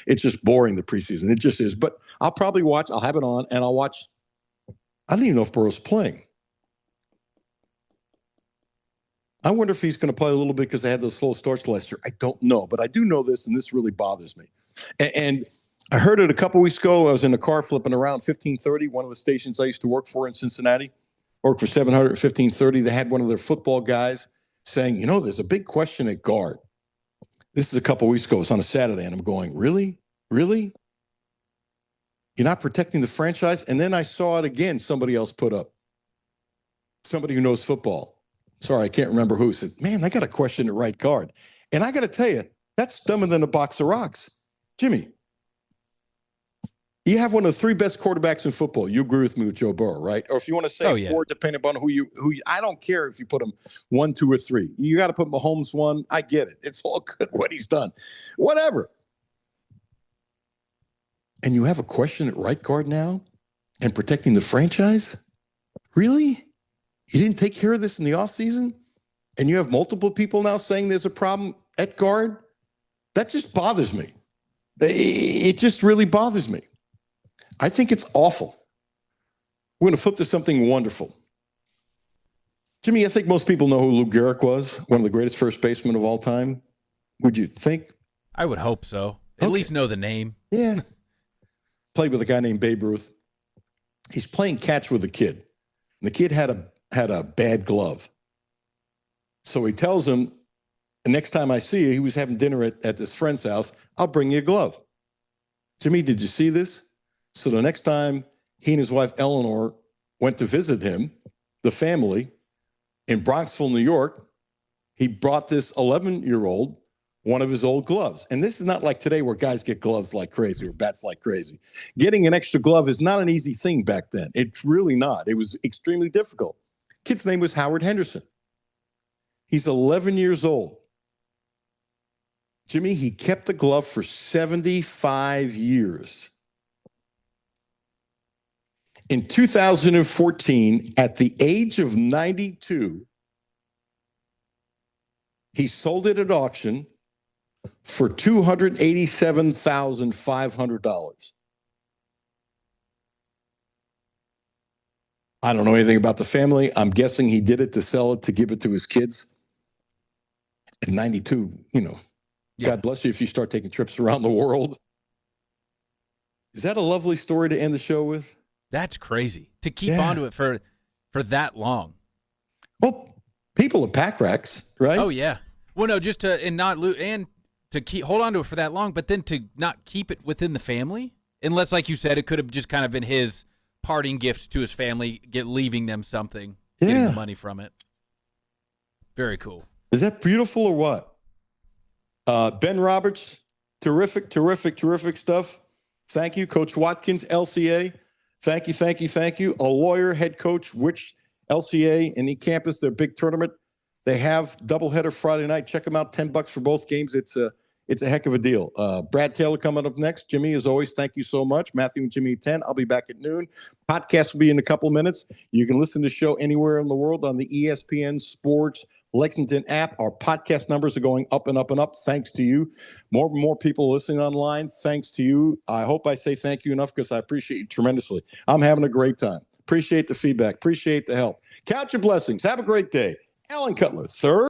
Speaker 4: it's just boring, the preseason. It just is. But I'll probably watch. I'll have it on, and I'll watch. I don't even know if Burrow's playing. I wonder if he's going to play a little bit because they had those slow starts last year. I don't know. But I do know this, and this really bothers me. And I heard it a couple weeks ago. I was in the car flipping around 1530, one of the stations I used to work for in Cincinnati. Worked for 700 at 1530. They had one of their football guys saying, there's a big question at guard. This is a couple weeks ago. It's on a Saturday, and I'm going, really? Really? You're not protecting the franchise? And then I saw it again, somebody else put up. Somebody who knows football. Sorry, I can't remember who. Said, man, I got a question at right guard. And I got to tell you, that's dumber than a box of rocks. Jimmy, you have one of the 3 best quarterbacks in football. You agree with me with Joe Burrow, right? Or if you want to say 4, depending upon who you, I don't care if you put him 1, 2, or 3. You got to put Mahomes 1. I get it. It's all good what he's done. Whatever. And you have a question at right guard now and protecting the franchise? Really? You didn't take care of this in the offseason? And you have multiple people now saying there's a problem at guard? That just bothers me. It just really bothers me. I think it's awful. We're going to flip to something wonderful. Jimmy, I think most people know who Lou Gehrig was, one of the greatest first basemen of all time. Would you think?
Speaker 5: I would hope so. At least know the name.
Speaker 4: Yeah. Played with a guy named Babe Ruth. He's playing catch with a kid. The kid had a bad glove. So he tells him, the next time I see you, he was having dinner at this friend's house, I'll bring you a glove. Jimmy, did you see this? So the next time he and his wife Eleanor went to visit him, the family, in Bronxville, New York, he brought this 11-year-old one of his old gloves. And this is not like today where guys get gloves like crazy or bats like crazy. Getting an extra glove is not an easy thing back then. It's really not. It was extremely difficult. Kid's name was Howard Henderson. He's 11 years old. Jimmy, he kept the glove for 75 years. In 2014, at the age of 92, he sold it at auction for $287,500. I don't know anything about the family. I'm guessing he did it to sell it, to give it to his kids. At 92, God bless you if you start taking trips around the world. Is that a lovely story to end the show with?
Speaker 5: That's crazy. To keep onto it for that long.
Speaker 4: Well, people are pack racks, right?
Speaker 5: Oh, yeah. Well, no, just to and not lose and to hold on to it for that long, but then to not keep it within the family, unless, like you said, it could have just kind of been his parting gift to his family, leaving them something, getting the money from it. Very cool.
Speaker 4: Is that beautiful or what? Ben Roberts, terrific stuff. Thank you. Coach Watkins, LCA. Thank you. A lawyer, head coach, which LCA and eCampus, their big tournament. They have doubleheader Friday night. Check them out. $10 for both games. It's a heck of a deal. Brad Taylor coming up next. Jimmy, as always, thank you so much. Matthew and Jimmy at 10. I'll be back at noon. Podcast will be in a couple minutes. You can listen to the show anywhere in the world on the ESPN Sports Lexington app. Our podcast numbers are going up and up and up. Thanks to you. More and more people listening online. Thanks to you. I hope I say thank you enough because I appreciate you tremendously. I'm having a great time. Appreciate the feedback. Appreciate the help. Count your blessings. Have a great day. Alan Cutler, sir.